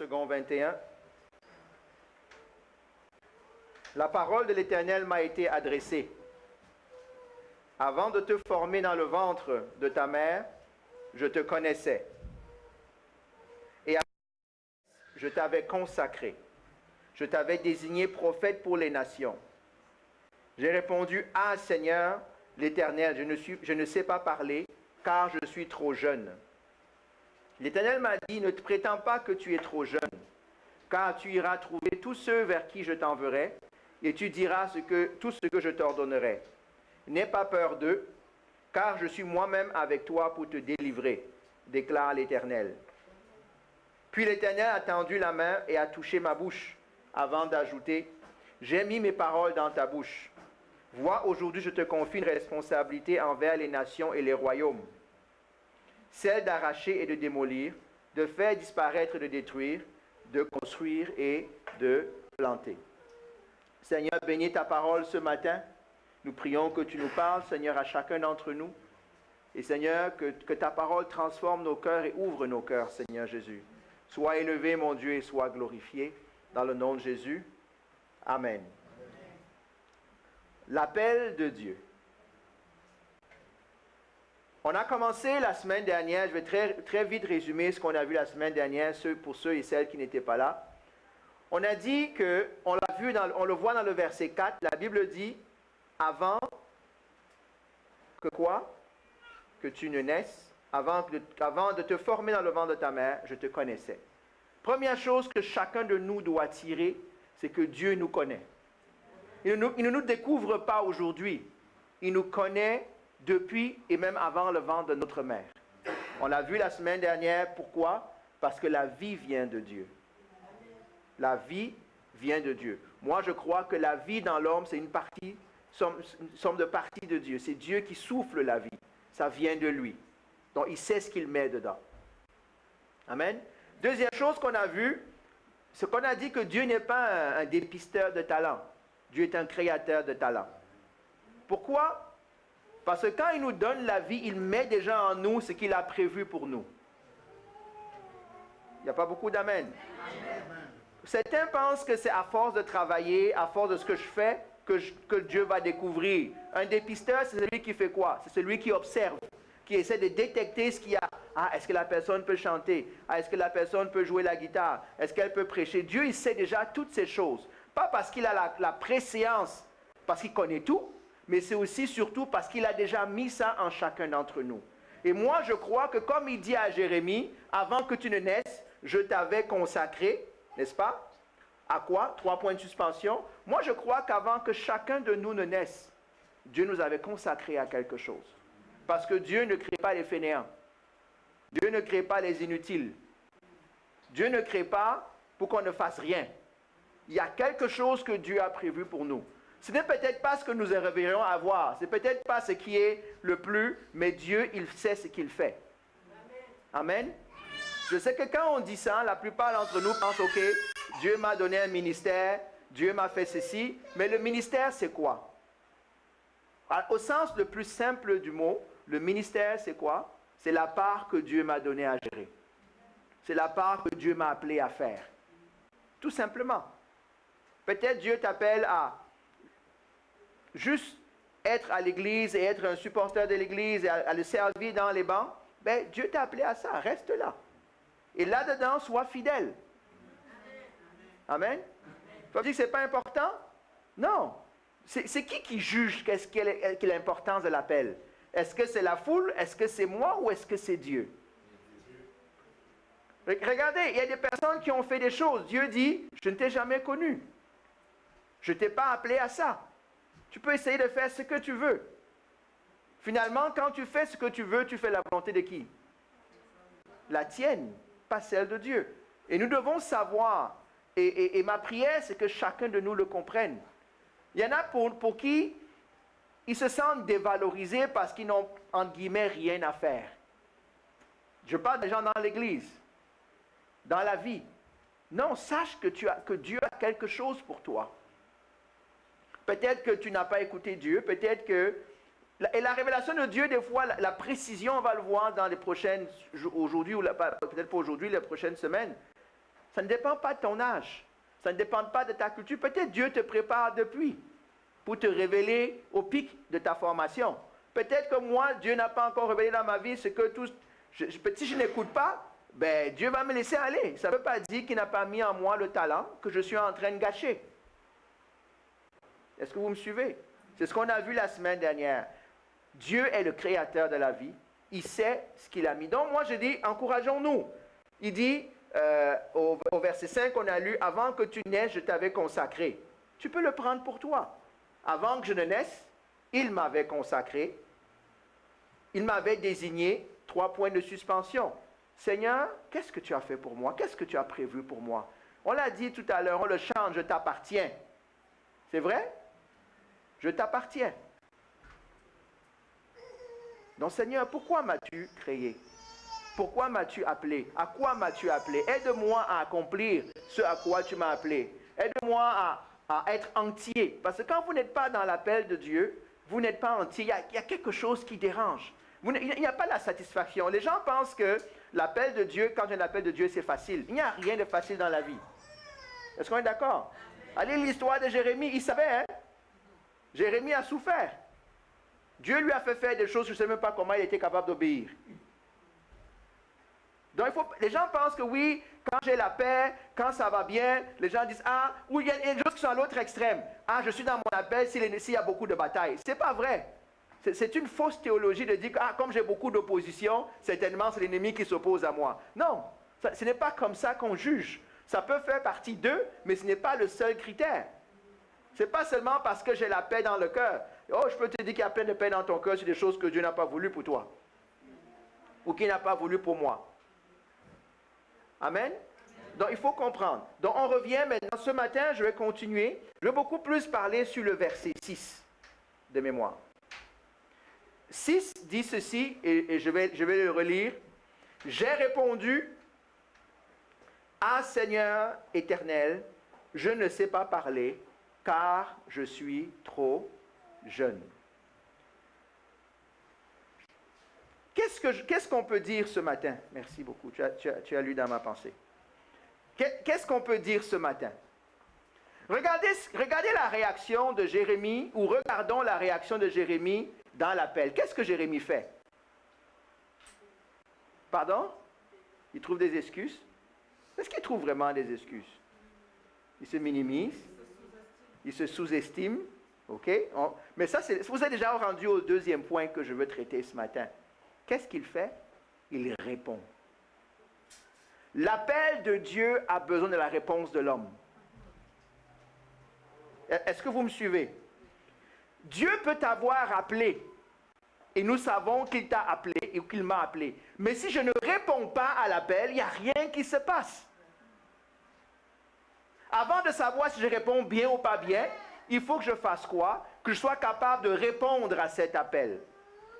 second 21. La parole de l'Éternel m'a été adressée. Avant de te former dans le ventre de ta mère, je te connaissais. Et je t'avais consacré. Je t'avais désigné prophète pour les nations. J'ai répondu, ah Seigneur, l'Éternel, je ne sais pas parler, car je suis trop jeune. L'Éternel m'a dit, ne te prétends pas que tu es trop jeune, car tu iras trouver tous ceux vers qui je t'enverrai, et tu diras tout ce que je t'ordonnerai. N'aie pas peur d'eux, car je suis moi-même avec toi pour te délivrer, déclare l'Éternel. Puis l'Éternel a tendu la main et a touché ma bouche, avant d'ajouter, j'ai mis mes paroles dans ta bouche. Vois, aujourd'hui je te confie une responsabilité envers les nations et les royaumes, celle d'arracher et de démolir, de faire disparaître et de détruire, de construire et de planter. Seigneur, bénis ta parole ce matin. Nous prions que tu nous parles, Seigneur, à chacun d'entre nous. Et Seigneur, que ta parole transforme nos cœurs et ouvre nos cœurs, Seigneur Jésus. Sois élevé, mon Dieu, et sois glorifié. Dans le nom de Jésus. Amen. L'appel de Dieu. On a commencé la semaine dernière, je vais très vite résumer ce qu'on a vu la semaine dernière, pour ceux et celles qui n'étaient pas là. On a dit que, on le voit dans le verset 4, la Bible dit, avant que quoi? Que tu ne naisses, avant de te former dans le ventre de ta mère, je te connaissais. Première chose que chacun de nous doit tirer, c'est que Dieu nous connaît. Il ne nous découvre pas aujourd'hui. Il nous connaît depuis et même avant le ventre de notre mère. On l'a vu la semaine dernière. Pourquoi? Parce que la vie vient de Dieu. La vie vient de Dieu. Moi, je crois que la vie dans l'homme, c'est une somme de partie de Dieu. C'est Dieu qui souffle la vie. Ça vient de lui. Donc, il sait ce qu'il met dedans. Amen. Deuxième chose qu'on a vue, c'est qu'on a dit que Dieu n'est pas un dépisteur de talent. Dieu est un créateur de talent. Pourquoi? Parce que quand il nous donne la vie, il met déjà en nous ce qu'il a prévu pour nous. Il n'y a pas beaucoup d'amen. Certains pensent que c'est à force de travailler, à force de ce que je fais, que Dieu va découvrir. Un dépisteur, c'est celui qui fait quoi? C'est celui qui observe, qui essaie de détecter ce qu'il y a. Ah, est-ce que la personne peut chanter? Ah, est-ce que la personne peut jouer la guitare? Est-ce qu'elle peut prêcher? Dieu, il sait déjà toutes ces choses. Pas parce qu'il a la préséance, parce qu'il connaît tout, mais c'est aussi surtout parce qu'il a déjà mis ça en chacun d'entre nous. Et moi, je crois que comme il dit à Jérémie, avant que tu ne naisses, je t'avais consacré, n'est-ce pas? À quoi? 3 points de suspension. Moi, je crois qu'avant que chacun de nous ne naisse, Dieu nous avait consacré à quelque chose. Parce que Dieu ne crée pas les fainéants. Dieu ne crée pas les inutiles. Dieu ne crée pas pour qu'on ne fasse rien. Il y a quelque chose que Dieu a prévu pour nous. Ce n'est peut-être pas ce que nous rêverions avoir. Ce n'est peut-être pas ce qui est le plus, mais Dieu, il sait ce qu'il fait. Amen. Je sais que quand on dit ça, la plupart d'entre nous pensent, ok, Dieu m'a donné un ministère, Dieu m'a fait ceci, mais le ministère, c'est quoi? Au sens le plus simple du mot, le ministère, c'est quoi? C'est la part que Dieu m'a donnée à gérer. C'est la part que Dieu m'a appelé à faire. Tout simplement. Peut-être Dieu t'appelle à juste être à l'église et être un supporter de l'église et à le servir dans les bancs. Ben, Dieu t'a appelé à ça, reste là. Et là-dedans, sois fidèle. Amen. Tu vas dire que ce n'est pas important? Non. C'est qui juge quelle est l'importance de l'appel? Est-ce que c'est la foule? Est-ce que c'est moi? Ou est-ce que c'est Dieu? Regardez, il y a des personnes qui ont fait des choses. Dieu dit, je ne t'ai jamais connu. Je ne t'ai pas appelé à ça. Tu peux essayer de faire ce que tu veux. Finalement, quand tu fais ce que tu veux, tu fais la volonté de qui? La tienne, pas celle de Dieu. Et nous devons savoir, et ma prière, c'est que chacun de nous le comprenne. Il y en a pour qui ils se sentent dévalorisés parce qu'ils n'ont, entre guillemets, rien à faire. Je parle des gens dans l'église, dans la vie. Non, sache que Dieu a quelque chose pour toi. Peut-être que tu n'as pas écouté Dieu, peut-être que... Et la révélation de Dieu, des fois, la précision, on va le voir dans les prochaines... Aujourd'hui, ou peut-être pas aujourd'hui, les prochaines semaines. Ça ne dépend pas de ton âge. Ça ne dépend pas de ta culture. Peut-être Dieu te prépare depuis pour te révéler au pic de ta formation. Peut-être que moi, Dieu n'a pas encore révélé dans ma vie ce que tout... Si je n'écoute pas, ben, Dieu va me laisser aller. Ça ne veut pas dire qu'il n'a pas mis en moi le talent que je suis en train de gâcher. Est-ce que vous me suivez? C'est ce qu'on a vu la semaine dernière. Dieu est le créateur de la vie. Il sait ce qu'il a mis. Donc moi je dis, encourageons-nous. Il dit au verset 5 qu'on a lu, « Avant que tu naisses, je t'avais consacré. » Tu peux le prendre pour toi. Avant que je ne naisse, il m'avait consacré. Il m'avait désigné. 3 points de suspension. Seigneur, qu'est-ce que tu as fait pour moi? Qu'est-ce que tu as prévu pour moi? On l'a dit tout à l'heure, on le chante, je t'appartiens. C'est vrai? Je t'appartiens. Donc Seigneur, pourquoi m'as-tu créé? Pourquoi m'as-tu appelé? À quoi m'as-tu appelé? Aide-moi à accomplir ce à quoi tu m'as appelé. Aide-moi à être entier. Parce que quand vous n'êtes pas dans l'appel de Dieu, vous n'êtes pas entier. Il y a quelque chose qui dérange. Il n'y a pas la satisfaction. Les gens pensent que l'appel de Dieu, quand j'ai l'appel de Dieu, c'est facile. Il n'y a rien de facile dans la vie. Est-ce qu'on est d'accord? Allez, l'histoire de Jérémie, il savait, hein? Jérémie a souffert. Dieu lui a fait faire des choses, je ne sais même pas comment il était capable d'obéir. Donc, les gens pensent que oui, quand j'ai la paix, quand ça va bien, les gens disent, ah, oui, il y a des choses qui sont à l'autre extrême. Ah, je suis dans mon appel s'il y a beaucoup de batailles. Ce n'est pas vrai. C'est une fausse théologie de dire que, ah, comme j'ai beaucoup d'opposition, certainement c'est l'ennemi qui s'oppose à moi. Non, ce n'est pas comme ça qu'on juge. Ça peut faire partie d'eux, mais ce n'est pas le seul critère. Ce n'est pas seulement parce que j'ai la paix dans le cœur. Oh, je peux te dire qu'il y a plein de paix dans ton cœur sur des choses que Dieu n'a pas voulu pour toi. Ou qu'il n'a pas voulu pour moi. Amen? Donc, il faut comprendre. Donc, on revient maintenant. Ce matin, je vais continuer. Je vais beaucoup plus parler sur le verset 6 de mémoire. 6 dit ceci, et je vais le relire. « J'ai répondu, ah Seigneur éternel, je ne sais pas parler, car je suis trop jeune. » Qu'est-ce qu'on peut dire ce matin? Merci beaucoup, tu as lu dans ma pensée. Qu'est-ce qu'on peut dire ce matin? Regardez la réaction de Jérémie, ou regardons la réaction de Jérémie dans l'appel. Qu'est-ce que Jérémie fait? Pardon? Il trouve des excuses? Est-ce qu'il trouve vraiment des excuses? Il se minimise? Il se sous-estime? OK? Mais ça, vous êtes déjà rendu au deuxième point que je veux traiter ce matin. Qu'est-ce qu'il fait? Il répond. L'appel de Dieu a besoin de la réponse de l'homme. Est-ce que vous me suivez? Dieu peut t'avoir appelé, et nous savons qu'il t'a appelé et qu'il m'a appelé. Mais si je ne réponds pas à l'appel, il n'y a rien qui se passe. Avant de savoir si je réponds bien ou pas bien, il faut que je fasse quoi? Que je sois capable de répondre à cet appel.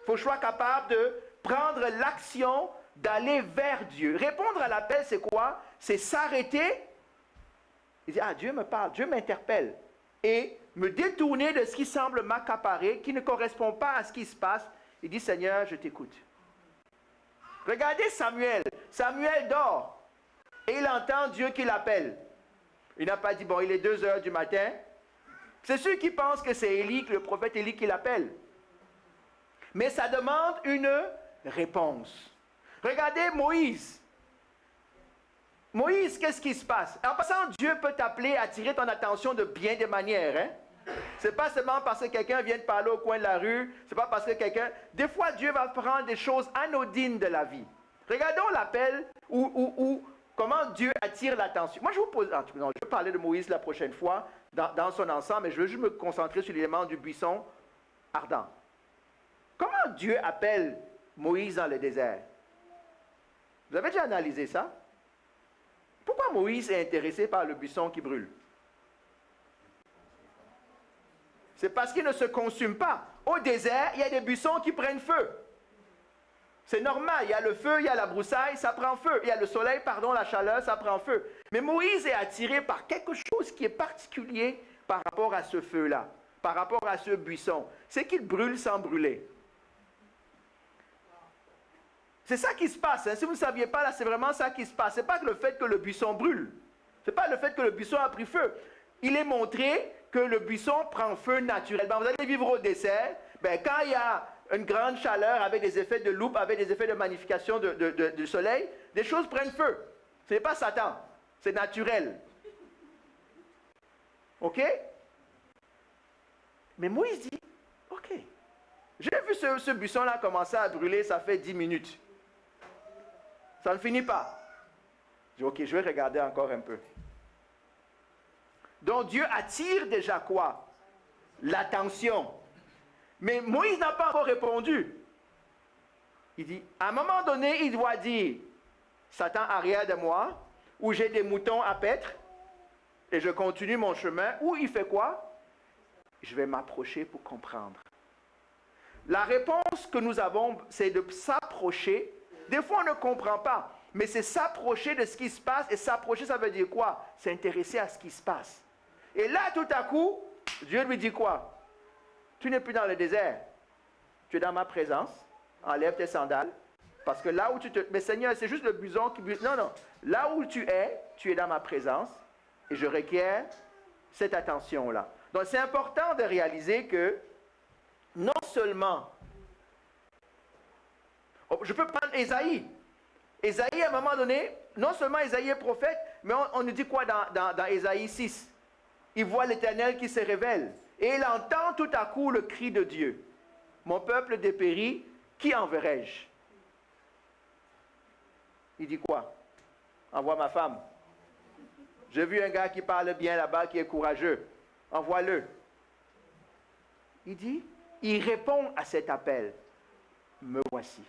Il faut que je sois capable de prendre l'action d'aller vers Dieu. Répondre à l'appel, c'est quoi? C'est s'arrêter et dire, ah, Dieu me parle, Dieu m'interpelle. Et me détourner de ce qui semble m'accaparer, qui ne correspond pas à ce qui se passe, et dit, Seigneur, je t'écoute. Regardez Samuel. Samuel dort, et il entend Dieu qui l'appelle. Il n'a pas dit, bon, il est 2 heures du matin. C'est ceux qui pensent que c'est Élie, le prophète Élie qui l'appelle. Mais ça demande une réponse. Regardez Moïse. Moïse, qu'est-ce qui se passe? En passant, Dieu peut t'appeler à attirer ton attention de bien des manières. Hein? Ce n'est pas seulement parce que quelqu'un vient te parler au coin de la rue. Ce n'est pas parce que quelqu'un... Des fois, Dieu va prendre des choses anodines de la vie. Regardons l'appel ou comment Dieu attire l'attention. Moi, je vous pose... Non, je vais parler de Moïse la prochaine fois dans son ensemble, mais je veux juste me concentrer sur l'élément du buisson ardent. Comment Dieu appelle Moïse dans le désert? Vous avez déjà analysé ça? Pourquoi Moïse est intéressé par le buisson qui brûle? C'est parce qu'il ne se consume pas. Au désert, il y a des buissons qui prennent feu. C'est normal, il y a le feu, il y a la broussaille, ça prend feu. Il y a le soleil, pardon, la chaleur, ça prend feu. Mais Moïse est attiré par quelque chose qui est particulier par rapport à ce feu-là, par rapport à ce buisson. C'est qu'il brûle sans brûler. C'est ça qui se passe. Hein. Si vous ne saviez pas, là, c'est vraiment ça qui se passe. Ce n'est pas que le fait que le buisson brûle. Ce n'est pas le fait que le buisson a pris feu. Il est montré que le buisson prend feu naturellement. Vous allez vivre au dessert, quand il y a une grande chaleur avec des effets de loupe, avec des effets de magnification du soleil, des choses prennent feu. Ce n'est pas Satan, c'est naturel. OK? Mais Moïse dit, OK, j'ai vu ce buisson-là commencer à brûler, ça fait 10 minutes. Ça ne finit pas. Je dis, OK, je vais regarder encore un peu. Donc Dieu attire déjà quoi? L'attention. Mais Moïse n'a pas encore répondu. Il dit, à un moment donné, il doit dire, Satan arrière de moi, ou j'ai des moutons à paître, et je continue mon chemin, ou il fait quoi? Je vais m'approcher pour comprendre. La réponse que nous avons, c'est de s'approcher. Des fois, on ne comprend pas, mais c'est s'approcher de ce qui se passe, et s'approcher, ça veut dire quoi? S'intéresser à ce qui se passe. Et là, tout à coup, Dieu lui dit quoi? Tu n'es plus dans le désert. Tu es dans ma présence. Enlève tes sandales. Parce que là où tu te... Mais Seigneur, c'est juste le buisson qui... Non, non. Là où tu es dans ma présence. Et je requiers cette attention-là. Donc, c'est important de réaliser que non seulement... Je peux prendre Ésaïe. Ésaïe, à un moment donné, non seulement Ésaïe est prophète, mais on nous dit quoi dans Ésaïe 6? Il voit l'Éternel qui se révèle. Et il entend tout à coup le cri de Dieu. Mon peuple dépérit, qui enverrai-je? Il dit quoi? Envoie ma femme. J'ai vu un gars qui parle bien là-bas, qui est courageux. Envoie-le. Il dit, il répond à cet appel. Me voici.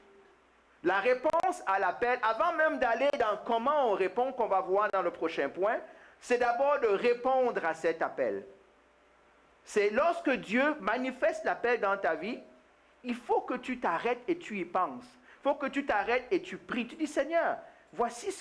La réponse à l'appel, avant même d'aller dans comment on répond, qu'on va voir dans le prochain point, c'est d'abord de répondre à cet appel. C'est lorsque Dieu manifeste l'appel dans ta vie, il faut que tu t'arrêtes et tu y penses. Il faut que tu t'arrêtes et tu pries. Tu dis, Seigneur, voici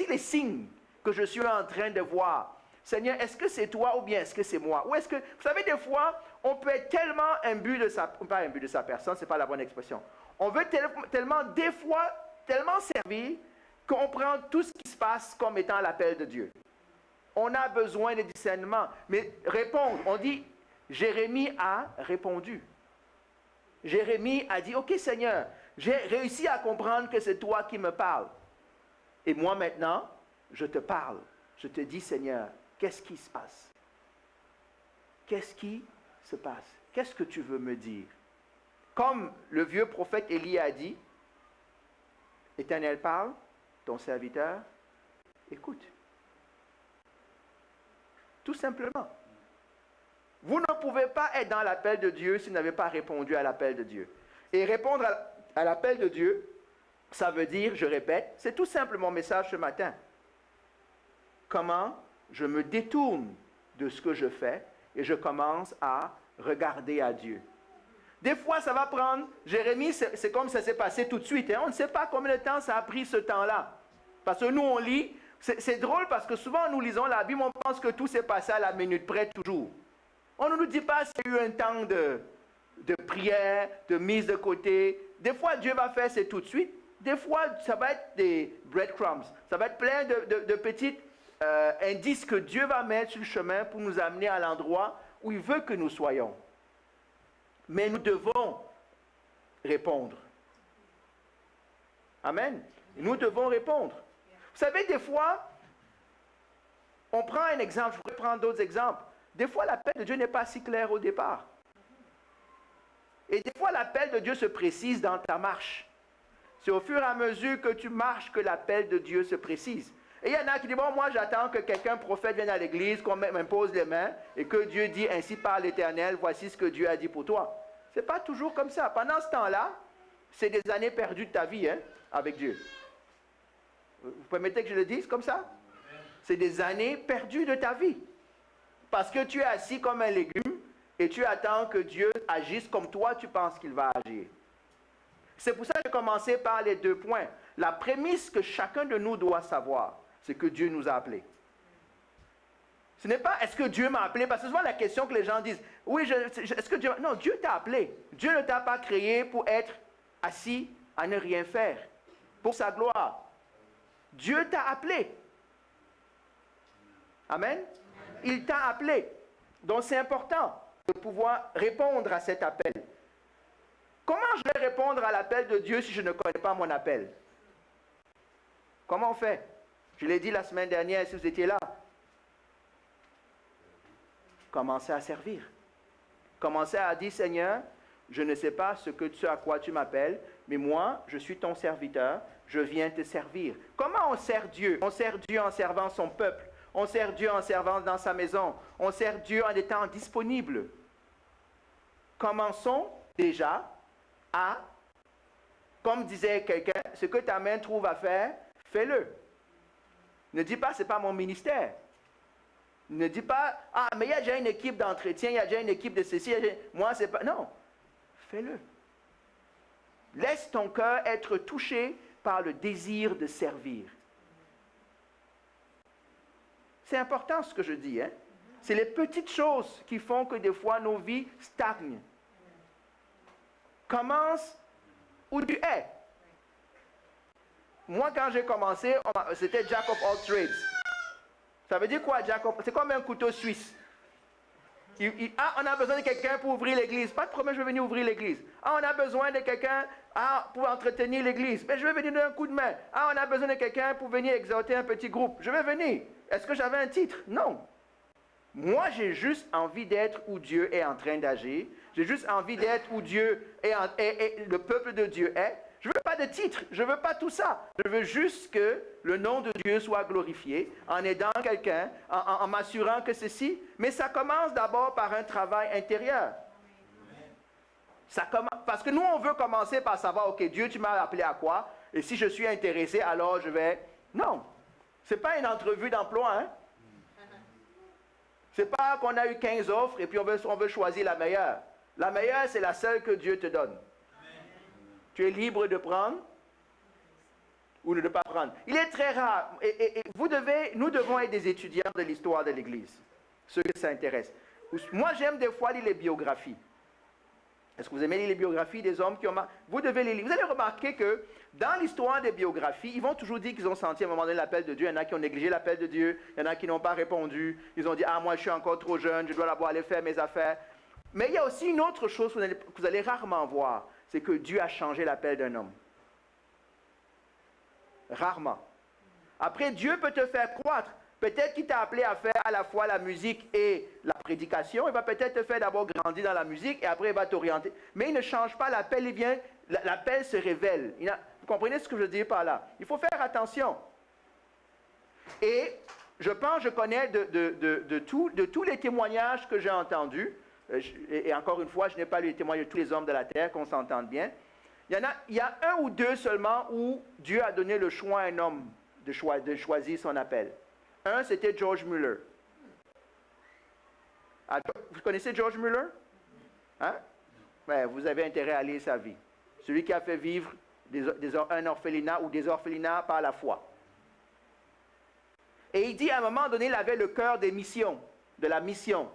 les signes que je suis en train de voir. Seigneur, est-ce que c'est toi ou bien est-ce que c'est moi? Ou est-ce que, vous savez, des fois, on peut être tellement imbu de sa, pas imbu de sa personne, ce n'est pas la bonne expression. On veut tellement, des fois, tellement servir qu'on prend tout ce qui se passe comme étant l'appel de Dieu. On a besoin de discernement. Mais répondre, on dit, Jérémie a répondu. Jérémie a dit, OK Seigneur, j'ai réussi à comprendre que c'est toi qui me parles. Et moi maintenant, je te parle. Je te dis, Seigneur, qu'est-ce qui se passe? Qu'est-ce qui se passe? Qu'est-ce que tu veux me dire? Comme le vieux prophète Élie a dit, Éternel parle, ton serviteur, écoute. Tout simplement. Vous ne pouvez pas être dans l'appel de Dieu si vous n'avez pas répondu à l'appel de Dieu. Et répondre à l'appel de Dieu, ça veut dire, je répète, c'est tout simple mon message ce matin. Comment je me détourne de ce que je fais et je commence à regarder à Dieu. Des fois, ça va prendre, Jérémie, c'est comme ça s'est passé tout de suite. Hein? On ne sait pas combien de temps ça a pris ce temps-là. Parce que nous, on lit, c'est drôle parce que souvent, nous lisons la Bible, on pense que tout s'est passé à la minute près toujours. On ne nous dit pas qu'il y a eu un temps de prière, de mise de côté. Des fois, Dieu va faire, c'est tout de suite. Des fois, ça va être des breadcrumbs. Ça va être plein de petits indices que Dieu va mettre sur le chemin pour nous amener à l'endroit où il veut que nous soyons. Mais nous devons répondre. Amen. Nous devons répondre. Vous savez, des fois, on prend un exemple, je pourrais prendre d'autres exemples. Des fois, l'appel de Dieu n'est pas si clair au départ. Et des fois, l'appel de Dieu se précise dans ta marche. C'est au fur et à mesure que tu marches que l'appel de Dieu se précise. Et il y en a qui disent, bon, moi j'attends que quelqu'un prophète vienne à l'église, qu'on m'impose les mains, et que Dieu dit, ainsi parle l'Éternel, voici ce que Dieu a dit pour toi. Ce n'est pas toujours comme ça. Pendant ce temps-là, c'est des années perdues de ta vie avec Dieu. Vous permettez que je le dise comme ça? C'est des années perdues de ta vie. Parce que tu es assis comme un légume et tu attends que Dieu agisse comme toi tu penses qu'il va agir. C'est pour ça que j'ai commencé par les 2 points. La prémisse que chacun de nous doit savoir, c'est que Dieu nous a appelés. Ce n'est pas est-ce que Dieu m'a appelé, parce que souvent la question que les gens disent, oui, est-ce que Dieu... Non, Dieu t'a appelé. Dieu ne t'a pas créé pour être assis à ne rien faire, pour sa gloire. Dieu t'a appelé. Amen. Il t'a appelé. Donc c'est important de pouvoir répondre à cet appel. Comment je vais répondre à l'appel de Dieu si je ne connais pas mon appel? Comment on fait? Je l'ai dit la semaine dernière, si vous étiez là. Commencez à servir. Commencez à dire, Seigneur, je ne sais pas ce à quoi tu m'appelles, mais moi, je suis ton serviteur, je viens te servir. Comment on sert Dieu? On sert Dieu en servant son peuple. On sert Dieu en servant dans sa maison. On sert Dieu en étant disponible. Commençons déjà à, comme disait quelqu'un, ce que ta main trouve à faire, fais-le. Ne dis pas, ce n'est pas mon ministère. Ne dis pas, ah, mais il y a déjà une équipe d'entretien, il y a déjà une équipe de ceci, moi, c'est pas... Non, fais-le. Laisse ton cœur être touché par le désir de servir. C'est important ce que je dis, hein? C'est les petites choses qui font que des fois nos vies stagnent. Commence où tu es. Moi, quand j'ai commencé, c'était Jack of all trades. Ça veut dire quoi, Jack of? C'est comme un couteau suisse. On a besoin de quelqu'un pour ouvrir l'église. Pas de problème, je vais venir ouvrir l'église. Ah, on a besoin de quelqu'un pour entretenir l'église. Mais je vais venir donner un coup de main. Ah, on a besoin de quelqu'un pour venir exhorter un petit groupe. Je vais venir. Est-ce que j'avais un titre? Non. Moi, j'ai juste envie d'être où Dieu est en train d'agir. J'ai juste envie d'être où Dieu et le peuple de Dieu est. Je ne veux pas de titre, je ne veux pas tout ça. Je veux juste que le nom de Dieu soit glorifié en aidant quelqu'un, en m'assurant que ceci. Mais ça commence d'abord par un travail intérieur. Parce que nous, on veut commencer par savoir, OK, Dieu, tu m'as appelé à quoi? Et si je suis intéressé, alors je vais... Non, ce n'est pas une entrevue d'emploi, hein? Ce n'est pas qu'on a eu 15 offres et puis on veut choisir la meilleure. La meilleure, c'est la seule que Dieu te donne. Tu es libre de prendre ou de ne pas prendre. Il est très rare. Et nous devons être des étudiants de l'histoire de l'Église, ceux que ça intéresse. Moi, j'aime des fois lire les biographies. Est-ce que vous aimez lire les biographies des hommes qui ont... Vous devez les lire. Vous allez remarquer que dans l'histoire des biographies, ils vont toujours dire qu'ils ont senti à un moment donné l'appel de Dieu. Il y en a qui ont négligé l'appel de Dieu. Il y en a qui n'ont pas répondu. Ils ont dit, ah, moi, je suis encore trop jeune, je dois d'abord aller faire mes affaires. Mais il y a aussi une autre chose que vous allez rarement voir. C'est que Dieu a changé l'appel d'un homme. Rarement. Après, Dieu peut te faire croître. Peut-être qu'il t'a appelé à faire à la fois la musique et la prédication. Il va peut-être te faire d'abord grandir dans la musique et après il va t'orienter. Mais il ne change pas l'appel, il vient, l'appel se révèle. Vous comprenez ce que je veux dire par là? Il faut faire attention. Et je pense, je connais de tous les témoignages que j'ai entendus, et encore une fois, je n'ai pas lu les témoignages de tous les hommes de la terre, qu'on s'entende bien. Il y a un ou deux seulement où Dieu a donné le choix à un homme de choisir son appel. Un, c'était George Muller. Vous connaissez George Muller? Hein? Ouais, vous avez intérêt à lire sa vie. Celui qui a fait vivre un orphelinat ou des orphelinats par la foi. Et il dit à un moment donné, il avait le cœur des missions, de la mission.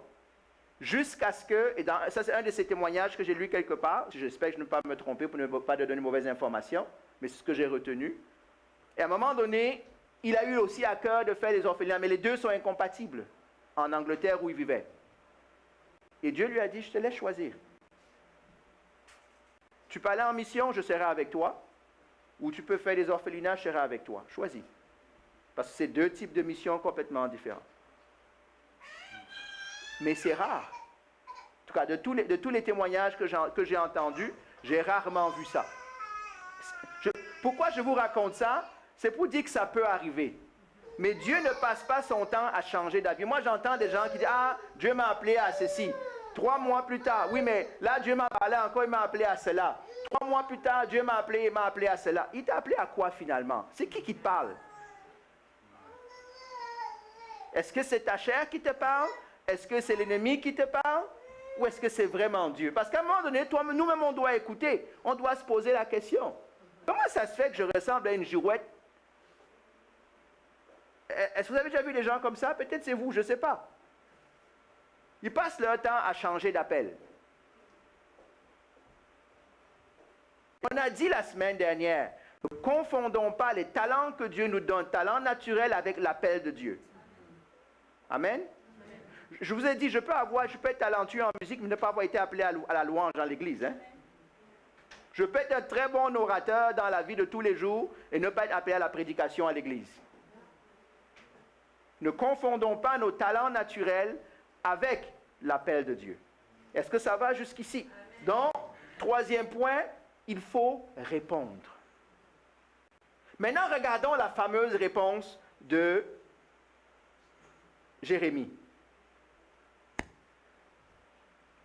Jusqu'à ce que, ça c'est un de ces témoignages que j'ai lu quelque part, j'espère que je ne vais pas me tromper pour ne pas donner de mauvaises informations, mais c'est ce que j'ai retenu. Et à un moment donné, il a eu aussi à cœur de faire des orphelinats, mais les deux sont incompatibles en Angleterre où il vivait. Et Dieu lui a dit, je te laisse choisir. Tu peux aller en mission, je serai avec toi, ou tu peux faire des orphelinats, je serai avec toi. Choisis. Parce que c'est deux types de missions complètement différents. Mais c'est rare. En tout cas, de tous les témoignages que j'ai entendus, j'ai rarement vu ça. Pourquoi je vous raconte ça? C'est pour dire que ça peut arriver. Mais Dieu ne passe pas son temps à changer d'avis. Moi, j'entends des gens qui disent, ah, Dieu m'a appelé à ceci. 3 mois plus tard, oui, mais là, Dieu m'a parlé encore, il m'a appelé à cela. 3 mois plus tard, Dieu m'a appelé, il m'a appelé à cela. Il t'a appelé à quoi finalement? C'est qui te parle? Est-ce que c'est ta chair qui te parle? Est-ce que c'est l'ennemi qui te parle? Ou est-ce que c'est vraiment Dieu? Parce qu'à un moment donné, nous-mêmes, on doit écouter. On doit se poser la question. Comment ça se fait que je ressemble à une girouette? Est-ce que vous avez déjà vu des gens comme ça? Peut-être c'est vous, je ne sais pas. Ils passent leur temps à changer d'appel. On a dit la semaine dernière, ne confondons pas les talents que Dieu nous donne, talents naturels avec l'appel de Dieu. Amen. Je vous ai dit, je peux être talentueux en musique, mais ne pas avoir été appelé à la louange dans l'église. Hein? Je peux être un très bon orateur dans la vie de tous les jours et ne pas être appelé à la prédication à l'église. Ne confondons pas nos talents naturels avec l'appel de Dieu. Est-ce que ça va jusqu'ici? Donc, troisième point, il faut répondre. Maintenant, regardons la fameuse réponse de Jérémie.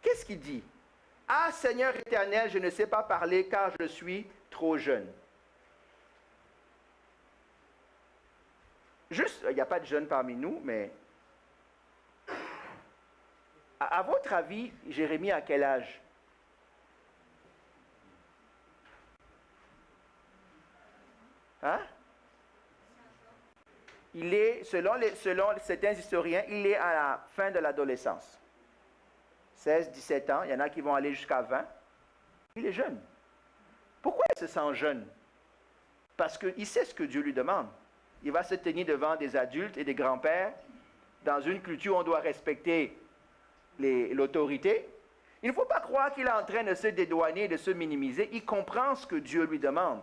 Qu'est-ce qu'il dit? Ah, Seigneur éternel, je ne sais pas parler car je suis trop jeune. Juste, il n'y a pas de jeunes parmi nous, mais à votre avis, Jérémie a quel âge? Hein? Il est, selon certains historiens, il est à la fin de l'adolescence. 16, 17 ans, il y en a qui vont aller jusqu'à 20. Il est jeune. Pourquoi il se sent jeune? Parce qu'il sait ce que Dieu lui demande. Il va se tenir devant des adultes et des grands-pères. Dans une culture où on doit respecter l'autorité. Il ne faut pas croire qu'il est en train de se dédouaner, de se minimiser. Il comprend ce que Dieu lui demande.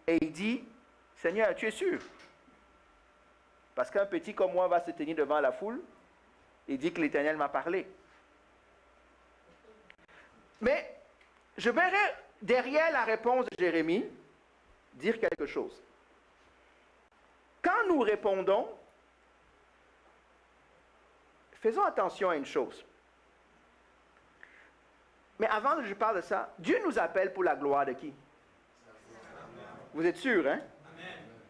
Et il dit, Seigneur, tu es sûr? Parce qu'un petit comme moi va se tenir devant la foule. Il dit que l'Éternel m'a parlé. Mais je verrai derrière la réponse de Jérémie dire quelque chose. Quand nous répondons, faisons attention à une chose. Mais avant que je parle de ça, Dieu nous appelle pour la gloire de qui? Vous êtes sûr, hein?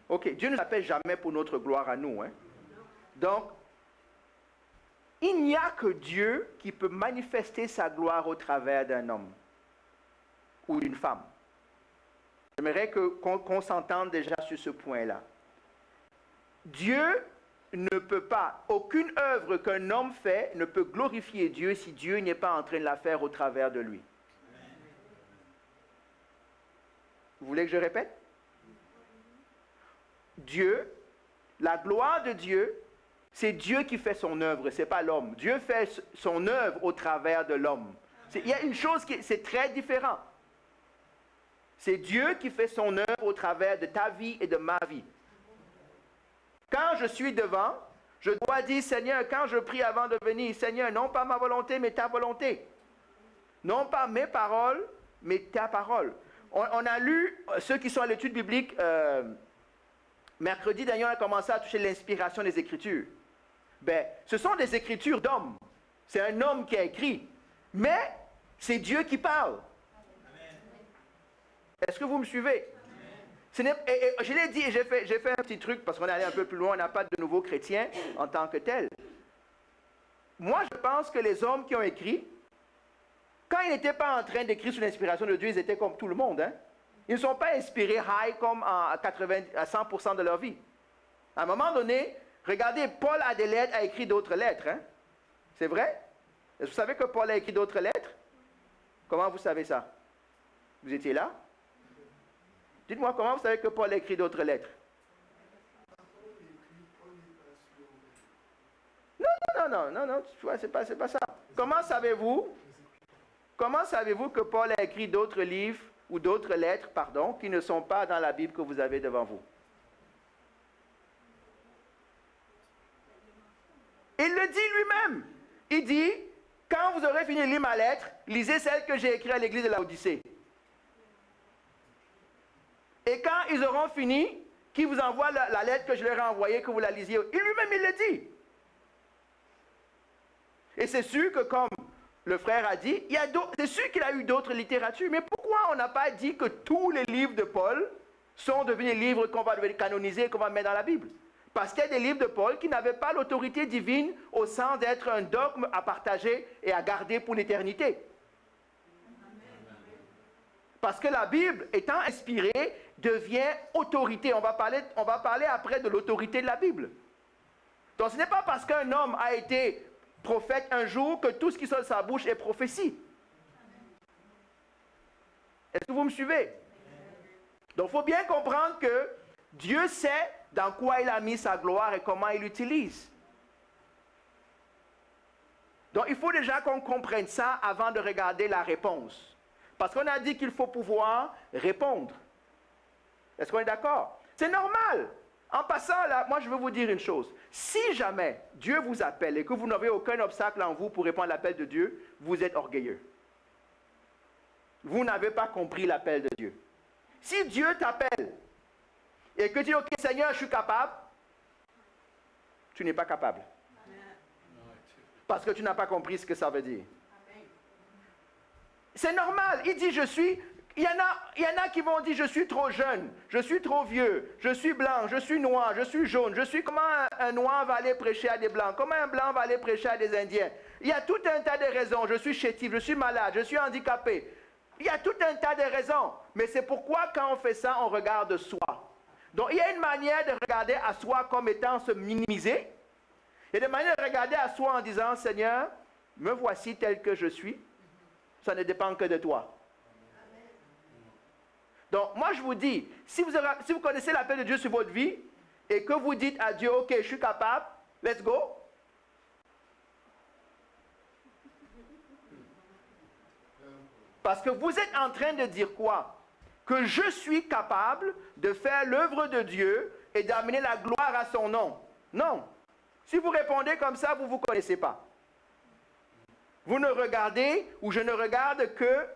Ok, Dieu ne nous appelle jamais pour notre gloire à nous, hein? Donc, il n'y a que Dieu qui peut manifester sa gloire au travers d'un homme ou d'une femme. J'aimerais qu'on s'entende déjà sur ce point-là. Dieu ne peut pas, aucune œuvre qu'un homme fait ne peut glorifier Dieu si Dieu n'est pas en train de la faire au travers de lui. Vous voulez que je répète? Dieu, la gloire de Dieu, c'est Dieu qui fait son œuvre, ce n'est pas l'homme. Dieu fait son œuvre au travers de l'homme. Il y a une chose c'est très différent. C'est Dieu qui fait son œuvre au travers de ta vie et de ma vie. Quand je suis devant, je dois dire, Seigneur, quand je prie avant de venir, Seigneur, non pas ma volonté, mais ta volonté. Non pas mes paroles, mais ta parole. On a lu, ceux qui sont à l'étude biblique, mercredi dernier, on a commencé à toucher l'inspiration des Écritures. Ben, ce sont des Écritures d'hommes. C'est un homme qui a écrit. Mais c'est Dieu qui parle. Est-ce que vous me suivez? Je l'ai dit et j'ai fait un petit truc parce qu'on est allé un peu plus loin, on n'a pas de nouveaux chrétiens en tant que tels. Moi, je pense que les hommes qui ont écrit, quand ils n'étaient pas en train d'écrire sous l'inspiration de Dieu, ils étaient comme tout le monde. Hein? Ils ne sont pas inspirés high comme à 100% de leur vie. À un moment donné, regardez, Paul Adélède a écrit d'autres lettres. Hein? C'est vrai? Est-ce que vous savez que Paul a écrit d'autres lettres? Comment vous savez ça? Vous étiez là? Dites-moi, comment vous savez que Paul a écrit d'autres lettres? Non, tu vois, c'est pas ça. Comment savez-vous que Paul a écrit d'autres livres ou d'autres lettres, qui ne sont pas dans la Bible que vous avez devant vous? Il le dit lui-même. Il dit, quand vous aurez fini de lire ma lettre, lisez celle que j'ai écrite à l'église de Laodicée. Et quand ils auront fini, qui vous envoie la lettre que je leur ai envoyée, que vous la lisiez, lui-même, il le dit. Et c'est sûr que, comme le frère a dit, c'est sûr qu'il a eu d'autres littératures, mais pourquoi on n'a pas dit que tous les livres de Paul sont devenus des livres qu'on va canoniser et qu'on va mettre dans la Bible? Parce qu'il y a des livres de Paul qui n'avaient pas l'autorité divine au sens d'être un dogme à partager et à garder pour l'éternité. Parce que la Bible, étant inspirée, devient autorité. On va parler après de l'autorité de la Bible. Donc ce n'est pas parce qu'un homme a été prophète un jour que tout ce qui sort de sa bouche est prophétie. Est-ce que vous me suivez? Donc il faut bien comprendre que Dieu sait dans quoi il a mis sa gloire et comment il l'utilise. Donc, il faut déjà qu'on comprenne ça avant de regarder la réponse. Parce qu'on a dit qu'il faut pouvoir répondre. Est-ce qu'on est d'accord? C'est normal. En passant, là, moi, je veux vous dire une chose. Si jamais Dieu vous appelle et que vous n'avez aucun obstacle en vous pour répondre à l'appel de Dieu, vous êtes orgueilleux. Vous n'avez pas compris l'appel de Dieu. Si Dieu t'appelle et que tu dis, OK, Seigneur, je suis capable, tu n'es pas capable. Parce que tu n'as pas compris ce que ça veut dire. C'est normal. Il dit, je suis... Il y en a qui vont dire, je suis trop jeune, je suis trop vieux, je suis blanc, je suis noir, je suis jaune, je suis... Comment un noir va aller prêcher à des blancs? Comment un blanc va aller prêcher à des indiens? Il y a tout un tas de raisons. Je suis chétif, je suis malade, je suis handicapé. Il y a tout un tas de raisons. Mais c'est pourquoi quand on fait ça, on regarde soi. Donc il y a une manière de regarder à soi comme étant se minimiser. Il y a une manière de regarder à soi en disant, Seigneur, me voici tel que je suis. Ça ne dépend que de toi. Donc, moi, je vous dis, si vous connaissez l'appel de Dieu sur votre vie et que vous dites à Dieu, OK, je suis capable, let's go. Parce que vous êtes en train de dire quoi? Que je suis capable de faire l'œuvre de Dieu et d'amener la gloire à son nom. Non. Si vous répondez comme ça, vous ne vous connaissez pas. Vous ne regardez ou je ne regarde que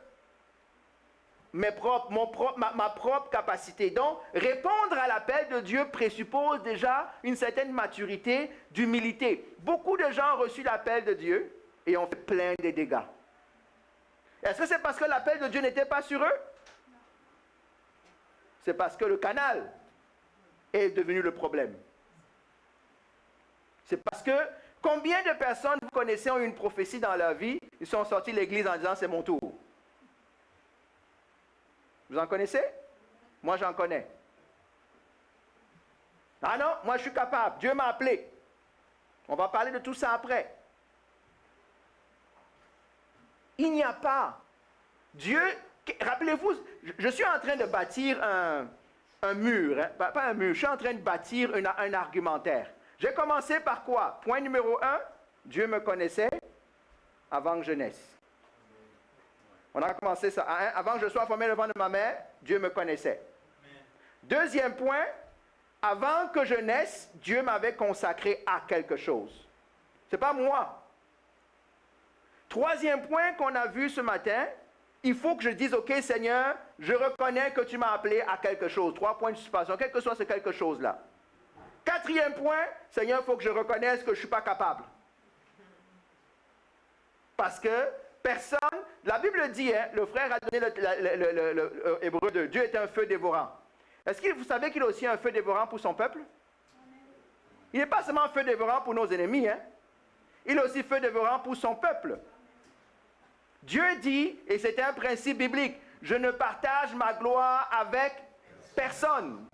ma propre capacité. Donc, répondre à l'appel de Dieu présuppose déjà une certaine maturité, d'humilité. Beaucoup de gens ont reçu l'appel de Dieu et ont fait plein de dégâts. Est-ce que c'est parce que l'appel de Dieu n'était pas sur eux? C'est parce que le canal est devenu le problème. C'est parce que combien de personnes vous connaissez ont eu une prophétie dans leur vie, ils sont sortis de l'église en disant c'est mon tour. Vous en connaissez? Moi, j'en connais. Ah non, moi, je suis capable. Dieu m'a appelé. On va parler de tout ça après. Il n'y a pas. Dieu, rappelez-vous, je suis en train de bâtir un mur. Hein? Pas un mur, je suis en train de bâtir un argumentaire. J'ai commencé par quoi? Point numéro 1, Dieu me connaissait avant que je naisse. On a commencé ça. Hein? Avant que je sois formé devant de ma mère, Dieu me connaissait. Deuxième point, avant que je naisse, Dieu m'avait consacré à quelque chose. Ce n'est pas moi. Troisième point qu'on a vu ce matin, il faut que je dise, OK Seigneur, je reconnais que tu m'as appelé à quelque chose. 3 points de suspension, quel que soit ce quelque chose-là. Quatrième point, Seigneur, il faut que je reconnaisse que je ne suis pas capable. Parce que personne, la Bible dit, hein, le frère a donné le hébreu de Dieu est un feu dévorant. Est-ce que vous savez qu'il est aussi un feu dévorant pour son peuple? Il n'est pas seulement un feu dévorant pour nos ennemis, hein? Il est aussi feu dévorant pour son peuple. Dieu dit, et c'est un principe biblique, je ne partage ma gloire avec personne.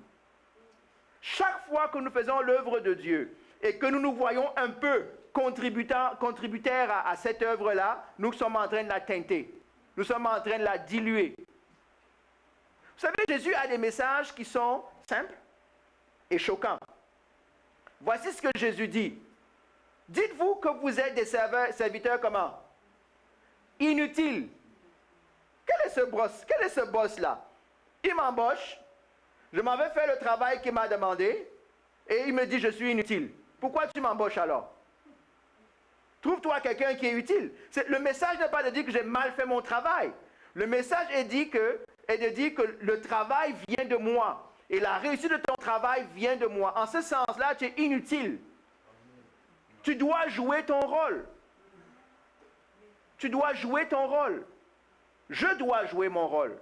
Chaque fois que nous faisons l'œuvre de Dieu et que nous nous voyons un peu contributeurs à cette œuvre-là, nous sommes en train de la teinter. Nous sommes en train de la diluer. Vous savez, Jésus a des messages qui sont simples et choquants. Voici ce que Jésus dit. Dites-vous que vous êtes des serviteurs comment? Inutiles. Quel est ce boss-là? Il m'embauche, je m'en vais faire le travail qu'il m'a demandé, et il me dit je suis inutile. Pourquoi tu m'embauches alors? Trouve-toi quelqu'un qui est utile. Le message n'est pas de dire que j'ai mal fait mon travail. Le message est de dire que le travail vient de moi. Et la réussite de ton travail vient de moi. En ce sens-là, tu es inutile. Tu dois jouer ton rôle. Tu dois jouer ton rôle. Je dois jouer mon rôle.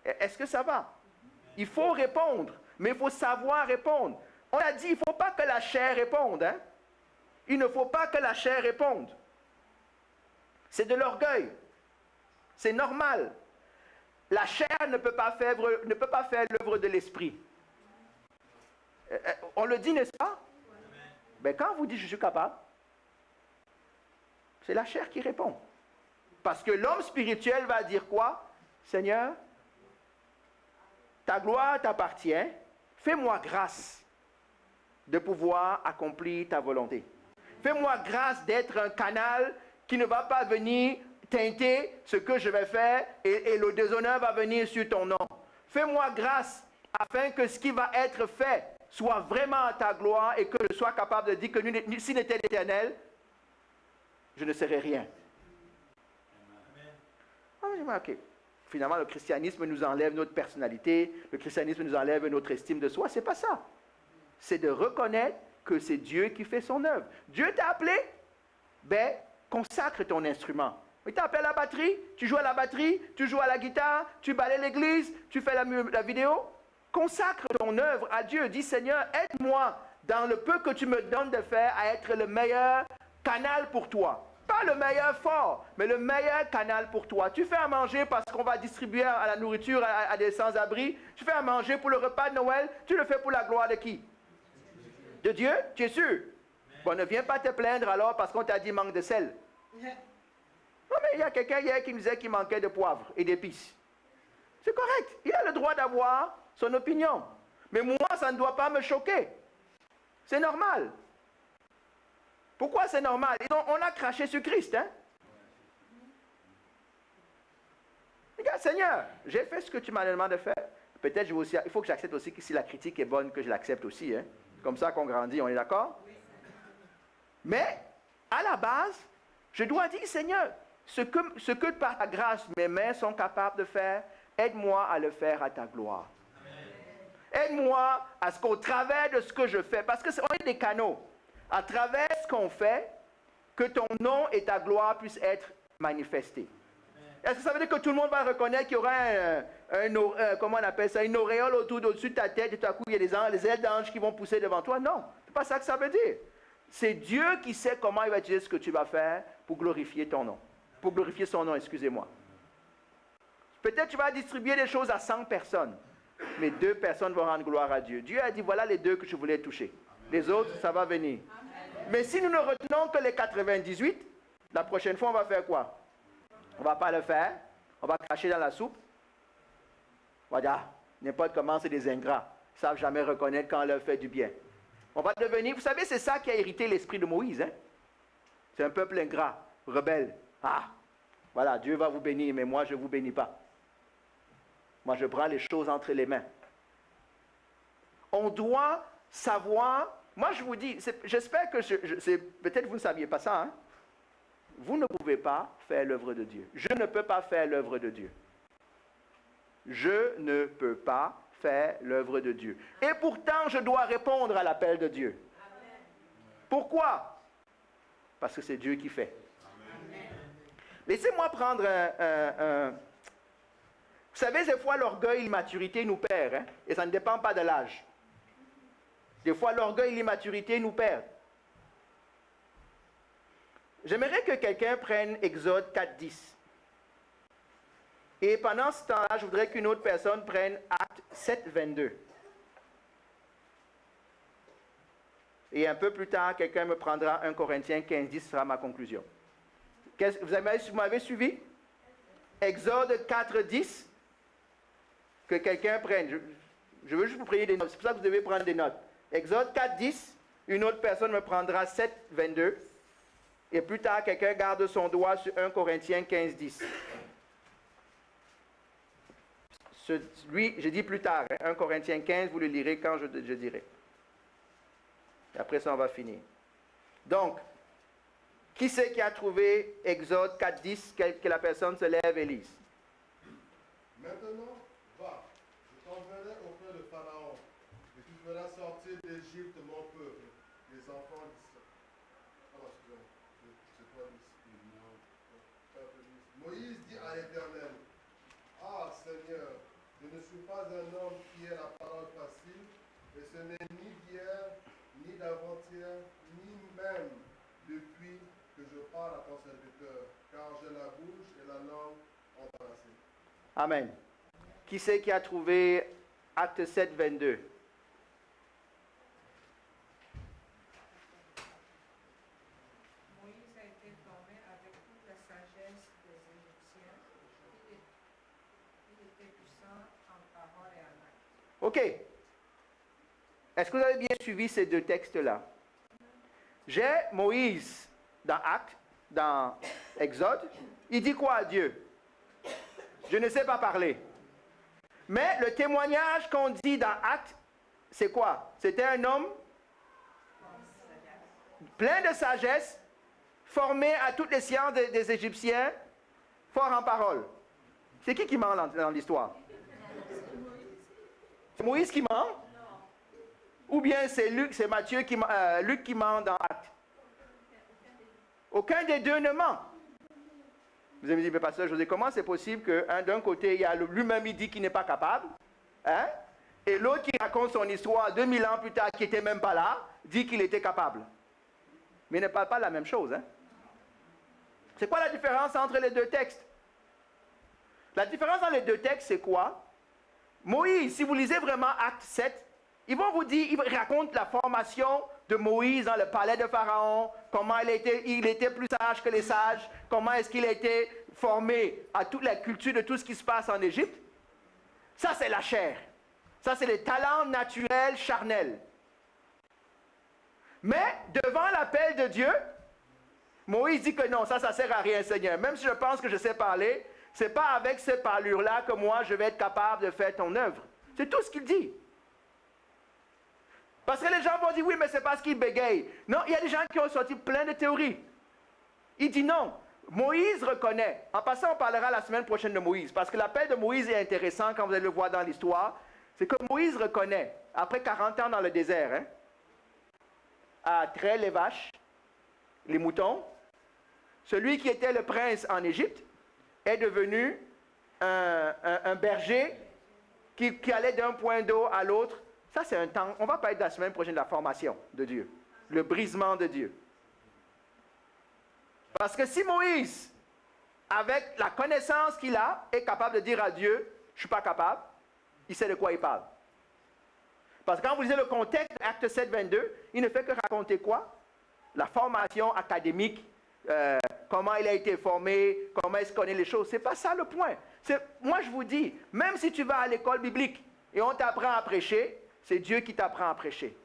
Est-ce que ça va? Il faut répondre, mais il faut savoir répondre. On a dit, il ne faut pas que la chair réponde. Hein? Il ne faut pas que la chair réponde. C'est de l'orgueil. C'est normal. La chair ne peut pas faire l'œuvre de l'esprit. On le dit, n'est-ce pas? Ben, quand vous dites je suis capable, c'est la chair qui répond. Parce que l'homme spirituel va dire quoi? Seigneur, ta gloire t'appartient. Fais-moi grâce de pouvoir accomplir ta volonté. Fais-moi grâce d'être un canal qui ne va pas venir teinter ce que je vais faire et le déshonneur va venir sur ton nom. Fais-moi grâce afin que ce qui va être fait soit vraiment à ta gloire et que je sois capable de dire que s'il n'était l'Éternel, je ne serais rien. Ok. Finalement, le christianisme nous enlève notre personnalité, le christianisme nous enlève notre estime de soi. Ce n'est pas ça. C'est de reconnaître que c'est Dieu qui fait son œuvre. Dieu t'a appelé, ben, consacre ton instrument. Il t'a appelé à la batterie, tu joues à la batterie, tu joues à la guitare, tu balayes l'église, tu fais la vidéo. Consacre ton œuvre à Dieu. Dis, Seigneur, aide-moi dans le peu que tu me donnes de faire à être le meilleur canal pour toi. Pas le meilleur fort, mais le meilleur canal pour toi. Tu fais à manger parce qu'on va distribuer à la nourriture à des sans-abri. Tu fais à manger pour le repas de Noël. Tu le fais pour la gloire de qui? De Dieu? Tu es sûr? Bon, ne viens pas te plaindre alors parce qu'on t'a dit manque de sel. Non, mais il y a quelqu'un hier qui me disait qu'il manquait de poivre et d'épices. C'est correct. Il a le droit d'avoir son opinion. Mais moi, ça ne doit pas me choquer. C'est normal. Pourquoi c'est normal? On a craché sur Christ, hein? Regarde, Seigneur, j'ai fait ce que tu m'as demandé de faire. Peut-être il faut que j'accepte aussi que si la critique est bonne, que je l'accepte aussi. Hein? Comme ça qu'on grandit, on est d'accord? Mais, à la base, je dois dire, Seigneur, ce que par ta grâce mes mains sont capables de faire, aide-moi à le faire à ta gloire. Aide-moi à ce qu'au travers de ce que je fais, parce qu'on est des canaux, à travers ce qu'on fait, que ton nom et ta gloire puissent être manifestés. Est-ce que ça veut dire que tout le monde va reconnaître qu'il y aura comment on appelle ça, une auréole au-dessus de ta tête et tout à coup il y a les ailes d'ange qui vont pousser devant toi? Non, ce n'est pas ça que ça veut dire. C'est Dieu qui sait comment il va utiliser ce que tu vas faire pour glorifier ton nom. Pour glorifier son nom, excusez-moi. Peut-être tu vas distribuer des choses à 100 personnes, mais 2 personnes vont rendre gloire à Dieu. Dieu a dit, voilà les 2 que je voulais toucher. Les autres, ça va venir. Mais si nous ne retenons que les 98, la prochaine fois, on va faire quoi? On ne va pas le faire. On va cracher dans la soupe. On va dire, ah, n'importe comment, c'est des ingrats. Ils ne savent jamais reconnaître quand on leur fait du bien. On va devenir, vous savez, c'est ça qui a hérité l'esprit de Moïse. Hein? C'est un peuple ingrat, rebelle. Ah, voilà, Dieu va vous bénir, mais moi, je ne vous bénis pas. Moi, je prends les choses entre les mains. On doit savoir, moi je vous dis, j'espère que peut-être vous ne saviez pas ça, hein? Vous ne pouvez pas faire l'œuvre de Dieu. Je ne peux pas faire l'œuvre de Dieu. Je ne peux pas faire l'œuvre de Dieu. Et pourtant, je dois répondre à l'appel de Dieu. Amen. Pourquoi? Parce que c'est Dieu qui fait. Amen. Laissez-moi prendre un... Vous savez, des fois, l'orgueil et l'immaturité nous perdent, hein? Et ça ne dépend pas de l'âge. Des fois, l'orgueil et l'immaturité nous perdent. J'aimerais que quelqu'un prenne Exode 4.10. Et pendant ce temps-là, je voudrais qu'une autre personne prenne Acte 7.22. Et un peu plus tard, quelqu'un me prendra 1 Corinthiens 15.10, ce sera ma conclusion. Vous m'avez suivi? Exode 4.10. Que quelqu'un prenne. Je veux juste vous prier des notes. C'est pour ça que vous devez prendre des notes. Exode 4.10. Une autre personne me prendra 7.22. Et plus tard, quelqu'un garde son doigt sur 1 Corinthiens 15.10. Lui, je dis plus tard, hein, 1 Corinthiens 15, vous le lirez quand je dirai. Et après ça, on va finir. Donc, qui c'est qui a trouvé Exode 4.10, que la personne se lève et lise? Maintenant, va, je t'enverrai auprès de Pharaon, et tu feras sortir d'Égypte mon peuple, les enfants d'Israël. Moïse dit à l'Éternel, ah Seigneur, je ne suis pas un homme qui ait la parole facile, et ce n'est ni d'hier, ni d'avant-hier, ni même depuis que je parle à ton serviteur, car j'ai la bouche et la langue embrassées. Amen. Qui c'est qui a trouvé Acte 7, 22? Moïse a été formé avec toute la sagesse des Égyptiens. Il était puissant en parole et en acte. OK. Est-ce que vous avez bien suivi ces 2 textes-là? J'ai Moïse dans Actes, dans Exode. Il dit quoi à Dieu? Je ne sais pas parler. Mais le témoignage qu'on dit dans Actes, c'est quoi? C'était un homme plein de sagesse, formé à toutes les sciences des Égyptiens, fort en parole. C'est qui ment dans l'histoire? C'est Moïse qui ment? Ou bien c'est Luc qui ment dans Actes? Aucun des deux ne ment. Vous avez dit, mais pasteur José, comment c'est possible que d'un côté, il y a lui-même, il dit qu'il n'est pas capable, hein? Et l'autre qui raconte son histoire 2000 ans plus tard, qui n'était même pas là, dit qu'il était capable. Mais il ne parle pas de la même chose. Hein? C'est quoi la différence entre les deux textes? La différence dans les deux textes, c'est quoi? Moïse, si vous lisez vraiment Acte 7, ils vont vous dire, ils racontent la formation de Moïse dans le palais de Pharaon, comment il était plus sage que les sages, comment est-ce qu'il a été formé à toute la culture de tout ce qui se passe en Égypte. Ça, c'est la chair. Ça, c'est les talents naturels, charnels. Mais, devant l'appel de Dieu, Moïse dit que non, ça ne sert à rien, Seigneur. Même si je pense que je sais parler, ce n'est pas avec cette parlure-là que moi, je vais être capable de faire ton œuvre. C'est tout ce qu'il dit. Parce que les gens vont dire, oui, mais c'est parce qu'il bégaye. Non, il y a des gens qui ont sorti plein de théories. Il dit non. Moïse reconnaît. En passant, on parlera la semaine prochaine de Moïse. Parce que l'appel de Moïse est intéressant quand vous allez le voir dans l'histoire. C'est que Moïse reconnaît, après 40 ans dans le désert, hein, à traire les vaches, les moutons, celui qui était le prince en Égypte est devenu un berger qui allait d'un point d'eau à l'autre. Ça, c'est un temps. On va parler de la semaine prochaine de la formation de Dieu, le brisement de Dieu. Parce que si Moïse, avec la connaissance qu'il a, est capable de dire à Dieu, je ne suis pas capable, il sait de quoi il parle. Parce que quand vous lisez le contexte de Acte 7, 22, il ne fait que raconter quoi? La formation académique, comment il a été formé, comment il connaît les choses. Ce n'est pas ça le point. Moi, je vous dis, même si tu vas à l'école biblique et on t'apprend à prêcher, c'est Dieu qui t'apprend à prêcher.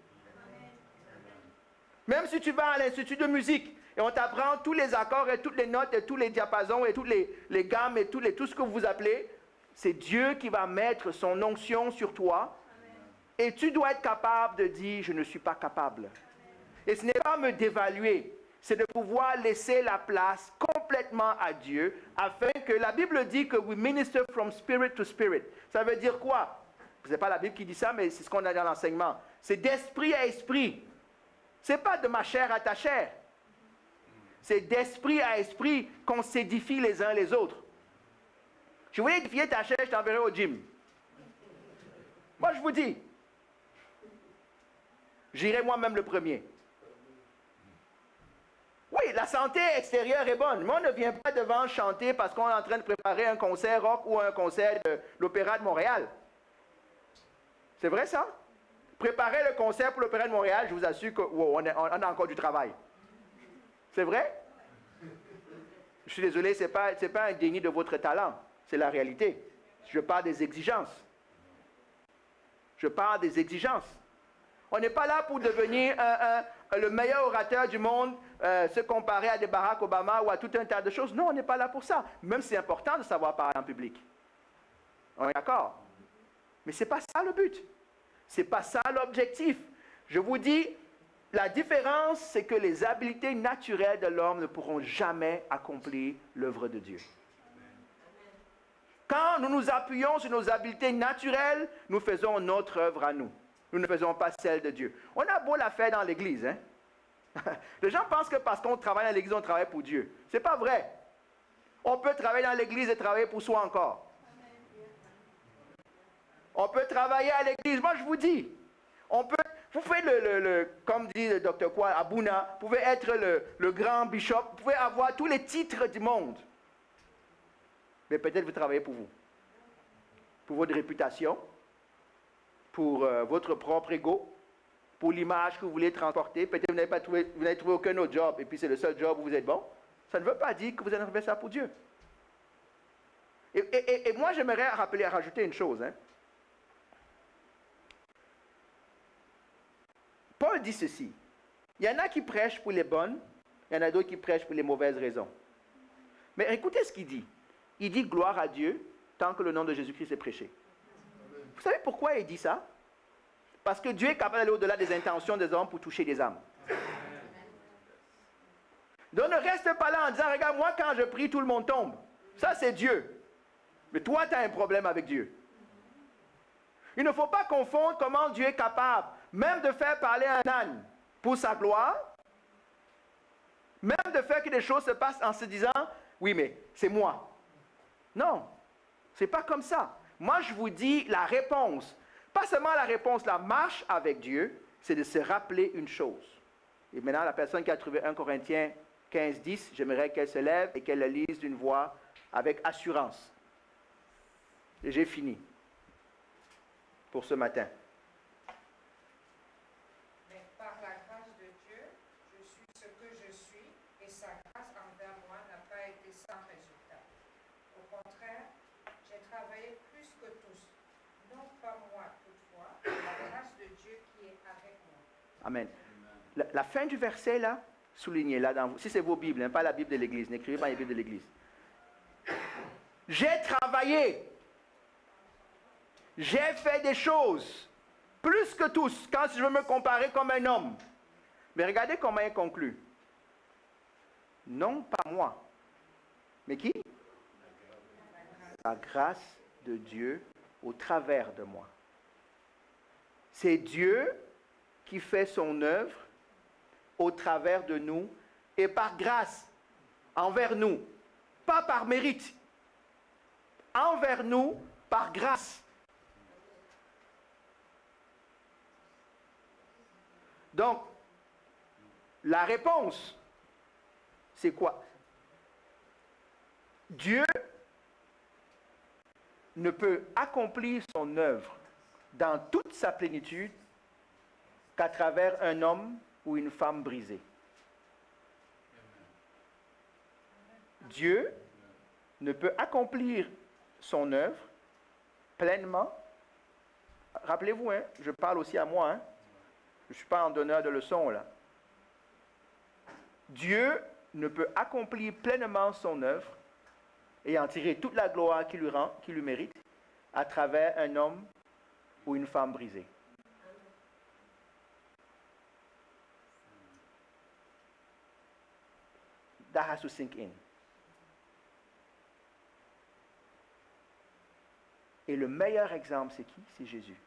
Même si tu vas à l'institut de musique et on t'apprend tous les accords et toutes les notes et tous les diapasons et toutes les gammes et tout ce que vous appelez, c'est Dieu qui va mettre son onction sur toi. Et tu dois être capable de dire, je ne suis pas capable. Et ce n'est pas me dévaluer, c'est de pouvoir laisser la place complètement à Dieu, afin que la Bible dit que we minister from spirit to spirit. Ça veut dire quoi? Ce n'est pas la Bible qui dit ça, mais c'est ce qu'on a dans l'enseignement. C'est d'esprit à esprit. Ce n'est pas de ma chair à ta chair. C'est d'esprit à esprit qu'on s'édifie les uns les autres. Je voulais édifier ta chair, je t'enverrai au gym. Moi, je vous dis, j'irai moi-même le premier. Oui, la santé extérieure est bonne, mais on ne vient pas devant chanter parce qu'on est en train de préparer un concert rock ou un concert de l'Opéra de Montréal. C'est vrai ça? Préparer le concert pour l'Opéra de Montréal, je vous assure qu'on a encore du travail. C'est vrai? Je suis désolé, ce n'est pas un déni de votre talent, c'est la réalité. Je parle des exigences. Je parle des exigences. On n'est pas là pour devenir le meilleur orateur du monde, se comparer à des Barack Obama ou à tout un tas de choses. Non, on n'est pas là pour ça. Même si c'est important de savoir parler en public. On est d'accord? Mais ce n'est pas ça le but. Ce n'est pas ça l'objectif. Je vous dis, la différence, c'est que les habiletés naturelles de l'homme ne pourront jamais accomplir l'œuvre de Dieu. Quand nous nous appuyons sur nos habiletés naturelles, nous faisons notre œuvre à nous. Nous ne faisons pas celle de Dieu. On a beau la faire dans l'Église. Hein? Les gens pensent que parce qu'on travaille dans l'Église, on travaille pour Dieu. Ce n'est pas vrai. On peut travailler dans l'Église et travailler pour soi encore. On peut travailler à l'Église. Moi, je vous dis, vous faites comme dit le docteur Kwa, Abouna, vous pouvez être le grand bishop, vous pouvez avoir tous les titres du monde. Mais peut-être vous travaillez pour vous. Pour votre réputation, pour votre propre ego, pour l'image que vous voulez transporter. Peut-être que vous n'avez trouvé aucun autre job et puis c'est le seul job où vous êtes bon. Ça ne veut pas dire que vous allez faire ça pour Dieu. Et moi, j'aimerais rajouter une chose. Hein. Paul dit ceci. Il y en a qui prêchent pour les bonnes, il y en a d'autres qui prêchent pour les mauvaises raisons. Mais écoutez ce qu'il dit. Il dit gloire à Dieu tant que le nom de Jésus-Christ est prêché. Vous savez pourquoi il dit ça? Parce que Dieu est capable d'aller au-delà des intentions des hommes pour toucher des âmes. Donc ne reste pas là en disant, regarde, moi quand je prie, tout le monde tombe. Ça c'est Dieu. Mais toi, tu as un problème avec Dieu. Il ne faut pas confondre comment Dieu est capable, même de faire parler un âne pour sa gloire, même de faire que des choses se passent en se disant, oui, mais c'est moi. Non, ce n'est pas comme ça. Moi, je vous dis la réponse. Pas seulement la réponse, la marche avec Dieu, c'est de se rappeler une chose. Et maintenant, la personne qui a trouvé 1 Corinthiens 15, 10, j'aimerais qu'elle se lève et qu'elle le lise d'une voix avec assurance. Et j'ai fini pour ce matin. Mais par la grâce de Dieu, je suis ce que je suis, et sa grâce envers moi n'a pas été sans résultat. Au contraire, j'ai travaillé plus que tous, non pas moi toutefois, mais la grâce de Dieu qui est avec moi. Amen. La fin du verset, là, soulignez-la dans vous. Si c'est vos Bibles, hein, pas la Bible de l'Église. N'écrivez pas la Bible de l'Église. J'ai travaillé. J'ai fait des choses. Plus que tous, quand je veux me comparer comme un homme. Mais regardez comment il conclut. Non pas moi. Mais qui? La grâce de Dieu au travers de moi. C'est Dieu qui fait son œuvre au travers de nous et par grâce envers nous, pas par mérite, envers nous par grâce. Donc, la réponse, c'est quoi? Dieu ne peut accomplir son œuvre dans toute sa plénitude qu'à travers un homme ou une femme brisée. Dieu ne peut accomplir son œuvre pleinement. Rappelez-vous, hein, je parle aussi à moi, hein, je ne suis pas en donneur de leçons là. Dieu ne peut accomplir pleinement son œuvre et en tirer toute la gloire qu'il lui mérite à travers un homme ou une femme brisée. That has to sink in. Et le meilleur exemple, c'est qui? C'est Jésus.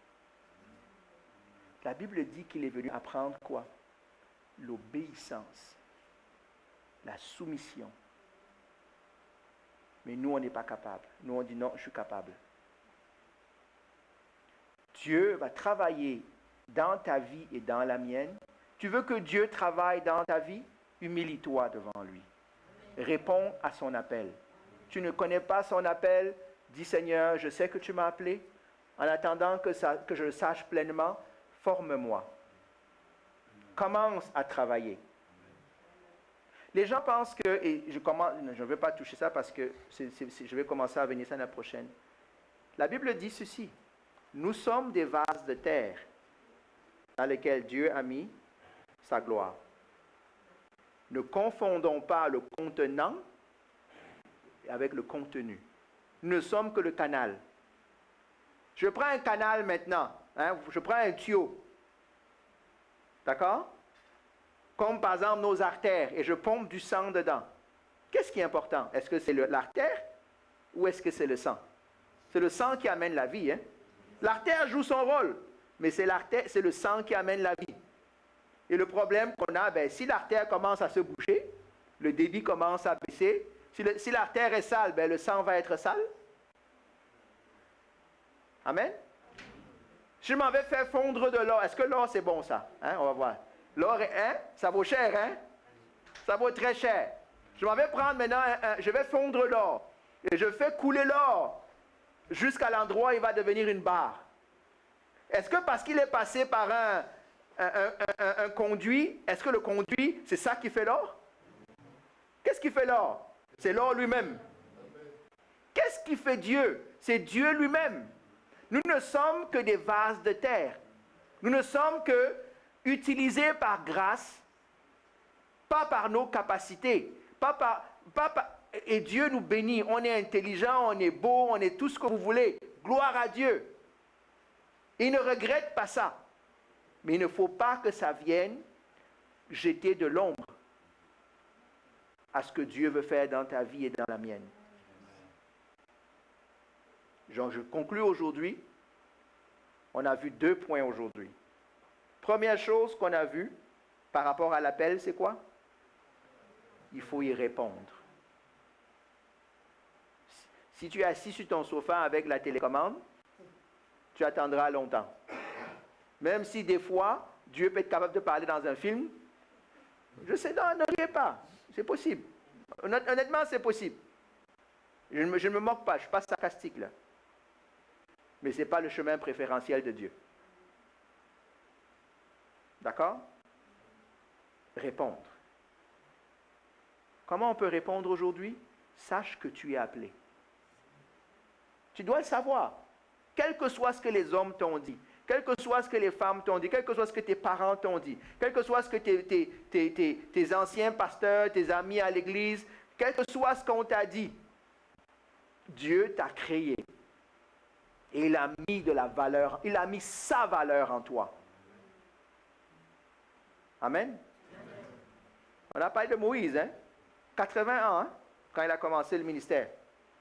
La Bible dit qu'il est venu apprendre quoi? L'obéissance, la soumission. Mais nous, on n'est pas capable. Nous, on dit non, je suis capable. Dieu va travailler dans ta vie et dans la mienne. Tu veux que Dieu travaille dans ta vie? Humilie-toi devant lui. Réponds à son appel. Tu ne connais pas son appel? Dis Seigneur, je sais que tu m'as appelé. En attendant que je le sache pleinement, forme-moi. Commence à travailler. Les gens pensent que, et je ne vais pas toucher ça parce que je vais commencer à venir ça l'année prochaine. La Bible dit ceci. Nous sommes des vases de terre dans lesquels Dieu a mis sa gloire. Ne confondons pas le contenant avec le contenu. Nous ne sommes que le canal. Je prends un canal maintenant. Hein, je prends un tuyau. D'accord? Comme par exemple nos artères, et je pompe du sang dedans. Qu'est-ce qui est important? Est-ce que c'est l'artère ou est-ce que c'est le sang? C'est le sang qui amène la vie. Hein? L'artère joue son rôle, mais c'est le sang qui amène la vie. Et le problème qu'on a, si l'artère commence à se boucher, le débit commence à baisser. Si l'artère est sale, le sang va être sale. Amen? Je m'en vais faire fondre de l'or. Est-ce que l'or, c'est bon, ça? Hein? On va voir. L'or, ça vaut cher, hein? Ça vaut très cher. Je m'en vais prendre maintenant, je vais fondre l'or. Et je fais couler l'or jusqu'à l'endroit où il va devenir une barre. Est-ce que parce qu'il est passé par un conduit, est-ce que le conduit, c'est ça qui fait l'or? Qu'est-ce qui fait l'or? C'est l'or lui-même. Qu'est-ce qui fait Dieu? C'est Dieu lui-même. Nous ne sommes que des vases de terre. Nous ne sommes que utilisés par grâce pas par nos capacités, et Dieu nous bénit. On est intelligent, on est beau, on est tout ce que vous voulez. Gloire à Dieu. Il ne regrette pas ça. Mais il ne faut pas que ça vienne jeter de l'ombre à ce que Dieu veut faire dans ta vie et dans la mienne. Donc, je conclue aujourd'hui. On a vu 2 points aujourd'hui. Première chose qu'on a vue par rapport à l'appel, c'est quoi? Il faut y répondre. Si tu es assis sur ton sofa avec la télécommande, tu attendras longtemps. Même si des fois, Dieu peut être capable de parler dans un film, je sais, non, ne riez pas. C'est possible. Honnêtement, c'est possible. Je ne me moque pas, je ne suis pas sarcastique là. Mais ce n'est pas le chemin préférentiel de Dieu. D'accord? Répondre. Comment on peut répondre aujourd'hui? Sache que tu es appelé. Tu dois le savoir. Quel que soit ce que les hommes t'ont dit, quel que soit ce que les femmes t'ont dit, quel que soit ce que tes parents t'ont dit, quel que soit ce que tes anciens pasteurs, tes amis à l'église, quel que soit ce qu'on t'a dit, Dieu t'a créé. Et il a mis de la valeur, il a mis sa valeur en toi. Amen. On a parlé de Moïse, hein? 80 ans, hein? Quand il a commencé le ministère.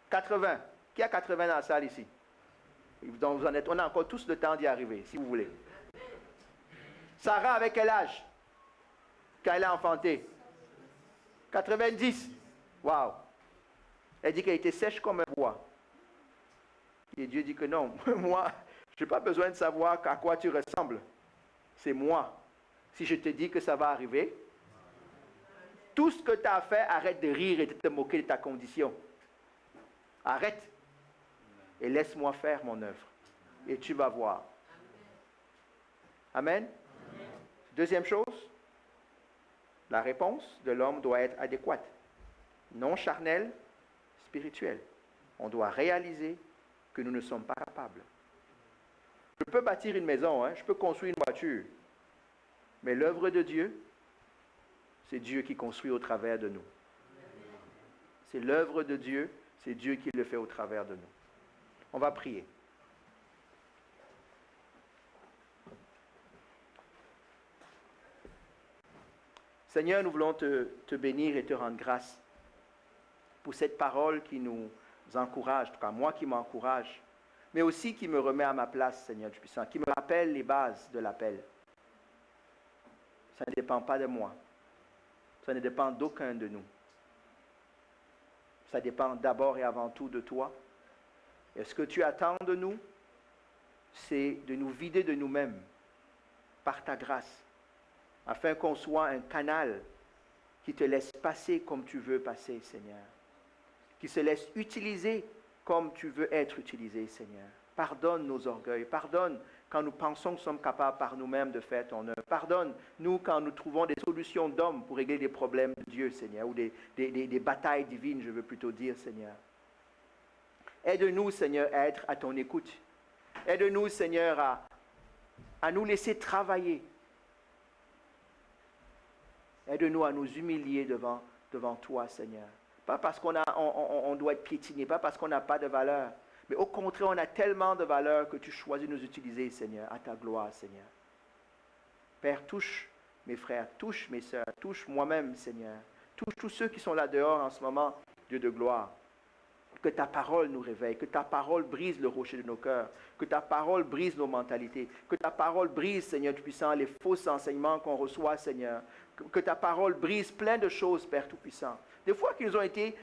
80. Qui a 80 dans la salle ici? Donc vous en êtes, on a encore tous le temps d'y arriver, si vous voulez. Sarah, avec quel âge? Quand elle a enfanté? 90. Waouh! Elle dit qu'elle était sèche comme un bois. Et Dieu dit que non, moi, je n'ai pas besoin de savoir à quoi tu ressembles. C'est moi. Si je te dis que ça va arriver, tout ce que tu as fait, arrête de rire et de te moquer de ta condition. Arrête. Et laisse-moi faire mon œuvre. Et tu vas voir. Amen. Deuxième chose, la réponse de l'homme doit être adéquate. Non charnelle, spirituelle. On doit réaliser que nous ne sommes pas capables. Je peux bâtir une maison, hein, je peux construire une voiture. Mais l'œuvre de Dieu, c'est Dieu qui construit au travers de nous. C'est l'œuvre de Dieu, c'est Dieu qui le fait au travers de nous. On va prier. Seigneur, nous voulons te bénir et te rendre grâce pour cette parole qui nous encourage, en tout cas moi qui m'encourage, mais aussi qui me remet à ma place, Seigneur du puissant, qui me rappelle les bases de l'appel. Ça ne dépend pas de moi. Ça ne dépend d'aucun de nous. Ça dépend d'abord et avant tout de toi. Et ce que tu attends de nous, c'est de nous vider de nous-mêmes par ta grâce, afin qu'on soit un canal qui te laisse passer comme tu veux passer, Seigneur. Qui se laisse utiliser comme tu veux être utilisé, Seigneur. Pardonne nos orgueils. Pardonne quand nous pensons que nous sommes capables par nous-mêmes de faire ton œuvre. Pardonne-nous quand nous trouvons des solutions d'hommes pour régler des problèmes de Dieu, Seigneur, ou des batailles divines, je veux plutôt dire, Seigneur. Aide-nous, Seigneur, à être à ton écoute. Aide-nous, Seigneur, à nous laisser travailler. Aide-nous à nous humilier devant toi, Seigneur. Pas parce on doit être piétiné, pas parce qu'on n'a pas de valeur, mais au contraire, on a tellement de valeur que tu choisis de nous utiliser, Seigneur, à ta gloire, Seigneur. Père, touche mes frères, touche mes sœurs, touche moi-même, Seigneur. Touche tous ceux qui sont là dehors en ce moment, Dieu de gloire. Que ta parole nous réveille, que ta parole brise le rocher de nos cœurs, que ta parole brise nos mentalités, que ta parole brise, Seigneur Tout-Puissant, les faux enseignements qu'on reçoit, Seigneur. Que ta parole brise plein de choses, Père Tout-Puissant. Des fois qui nous ont été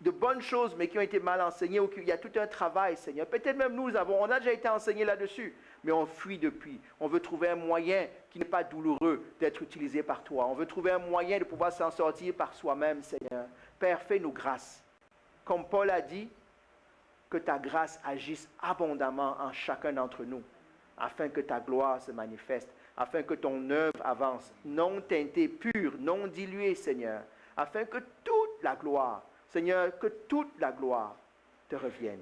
de bonnes choses, mais qui ont été mal enseignées, ou qu'il y a tout un travail, Seigneur. Peut-être même nous, on a déjà été enseignés là-dessus, mais on fuit depuis. On veut trouver un moyen qui n'est pas douloureux d'être utilisé par toi. On veut trouver un moyen de pouvoir s'en sortir par soi-même, Seigneur. Père, fais-nous grâce. Comme Paul a dit, que ta grâce agisse abondamment en chacun d'entre nous, afin que ta gloire se manifeste, afin que ton œuvre avance, non teintée, pure, non diluée, Seigneur, afin que toute la gloire, Seigneur, que toute la gloire te revienne,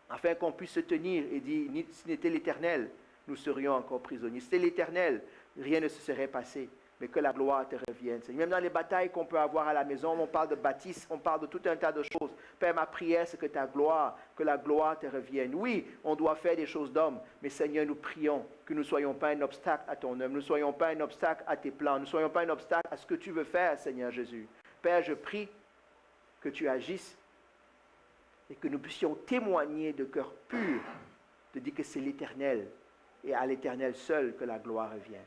afin qu'on puisse se tenir et dire, si n'était l'Éternel, nous serions encore prisonniers. Si c'était l'Éternel, rien ne se serait passé. mais que la gloire te revienne. Seigneur. Même dans les batailles qu'on peut avoir à la maison, on parle de bâtisse, on parle de tout un tas de choses. Père, ma prière, c'est que la gloire te revienne. Oui, on doit faire des choses d'homme, mais Seigneur, nous prions que nous ne soyons pas un obstacle à ton œuvre, nous ne soyons pas un obstacle à tes plans, nous ne soyons pas un obstacle à ce que tu veux faire, Seigneur Jésus. Père, je prie que tu agisses et que nous puissions témoigner de cœur pur, de dire que c'est l'Éternel et à l'Éternel seul que la gloire revient.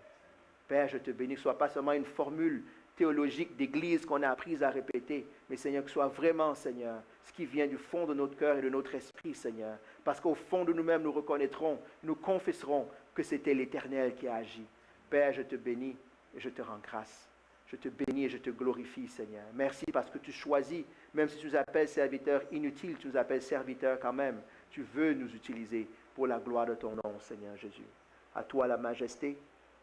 Père, je te bénis, que ce ne soit pas seulement une formule théologique d'église qu'on a apprise à répéter, mais Seigneur, que ce soit vraiment, Seigneur, ce qui vient du fond de notre cœur et de notre esprit, Seigneur. Parce qu'au fond de nous-mêmes, nous reconnaîtrons, nous confesserons que c'était l'Éternel qui a agi. Père, je te bénis et je te rends grâce. Je te bénis et je te glorifie, Seigneur. Merci parce que tu choisis, même si tu nous appelles serviteurs inutiles, tu nous appelles serviteurs quand même. Tu veux nous utiliser pour la gloire de ton nom, Seigneur Jésus. À toi la majesté,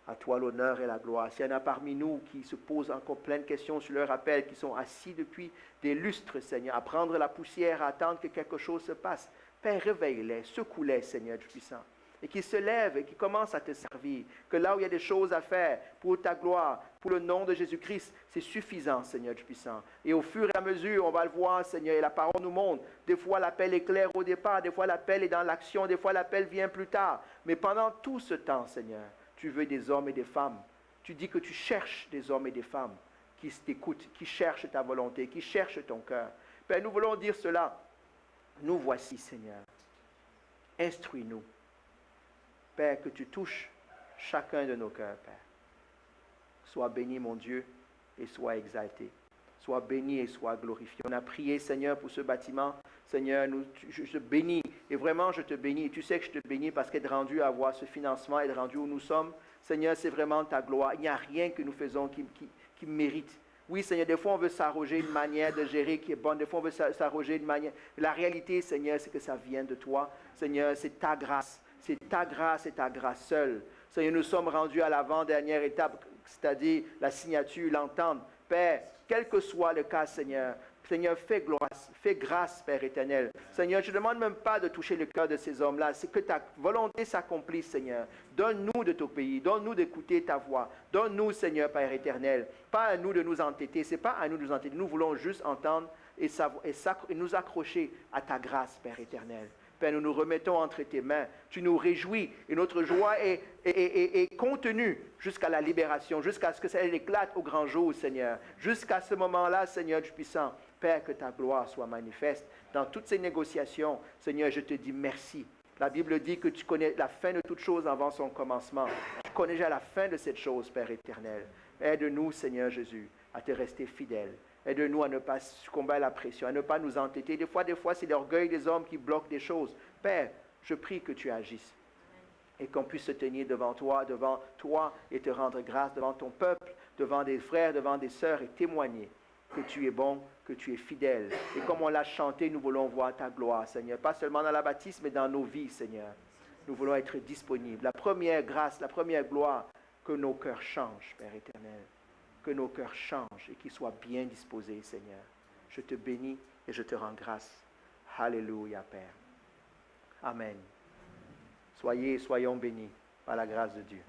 à toi l'honneur et la gloire. S'il y en a parmi nous qui se posent encore plein de questions sur leur appel, qui sont assis depuis des lustres, Seigneur, à prendre la poussière, à attendre que quelque chose se passe, Père, réveille-les, secoue-les, Seigneur du puissant, et qu'ils se lèvent et qu'ils commencent à te servir, que là où il y a des choses à faire pour ta gloire, pour le nom de Jésus-Christ, c'est suffisant, Seigneur du puissant. Et au fur et à mesure, on va le voir, Seigneur, et la parole nous montre, des fois l'appel est clair au départ, des fois l'appel est dans l'action, des fois l'appel vient plus tard. Mais pendant tout ce temps, Seigneur, tu veux des hommes et des femmes. Tu dis que tu cherches des hommes et des femmes qui t'écoutent, qui cherchent ta volonté, qui cherchent ton cœur. Père, nous voulons dire cela. Nous voici, Seigneur. Instruis-nous. Père, que tu touches chacun de nos cœurs, Père. Sois béni, mon Dieu, et sois exalté. Sois béni et sois glorifié. On a prié, Seigneur, pour ce bâtiment. Seigneur, je te bénis. Et vraiment, je te bénis. Et tu sais que je te bénis parce qu'être rendu à avoir ce financement, être rendu où nous sommes, Seigneur, c'est vraiment ta gloire. Il n'y a rien que nous faisons qui mérite. Oui, Seigneur, des fois, on veut s'arroger une manière de gérer qui est bonne. Des fois, on veut s'arroger une manière. Mais la réalité, Seigneur, c'est que ça vient de toi. Seigneur, c'est ta grâce. C'est ta grâce et ta grâce seule. Seigneur, nous sommes rendus à l'avant-dernière étape, c'est-à-dire la signature, l'entente. Père, quel que soit le cas, Seigneur, fais grâce, Père éternel. Seigneur, je ne demande même pas de toucher le cœur de ces hommes-là. C'est que ta volonté s'accomplisse, Seigneur. Donne-nous de t'obéir. Donne-nous d'écouter ta voix. Donne-nous, Seigneur, Père éternel. Pas à nous de nous entêter. Ce n'est pas à nous de nous entêter. Nous voulons juste entendre et nous accrocher à ta grâce, Père éternel. Père, nous nous remettons entre tes mains. Tu nous réjouis et notre joie est contenue jusqu'à la libération, jusqu'à ce que ça éclate au grand jour, Seigneur. Jusqu'à ce moment-là, Seigneur du puissant, Père, que ta gloire soit manifeste dans toutes ces négociations. Seigneur, je te dis merci. La Bible dit que tu connais la fin de toute chose avant son commencement. Tu connais déjà la fin de cette chose, Père éternel. Aide-nous, Seigneur Jésus, à te rester fidèle. Aide-nous à ne pas succomber à la pression, à ne pas nous entêter. Des fois, c'est l'orgueil des hommes qui bloque des choses. Père, je prie que tu agisses et qu'on puisse se tenir devant toi et te rendre grâce devant ton peuple, devant des frères, devant des sœurs et témoigner que tu es bon, que tu es fidèle. Et comme on l'a chanté, nous voulons voir ta gloire, Seigneur. Pas seulement dans la baptiste, mais dans nos vies, Seigneur. Nous voulons être disponibles. La première grâce, la première gloire, que nos cœurs changent, Père éternel. Que nos cœurs changent et qu'ils soient bien disposés, Seigneur. Je te bénis et je te rends grâce. Alléluia, Père. Amen. Soyons bénis par la grâce de Dieu.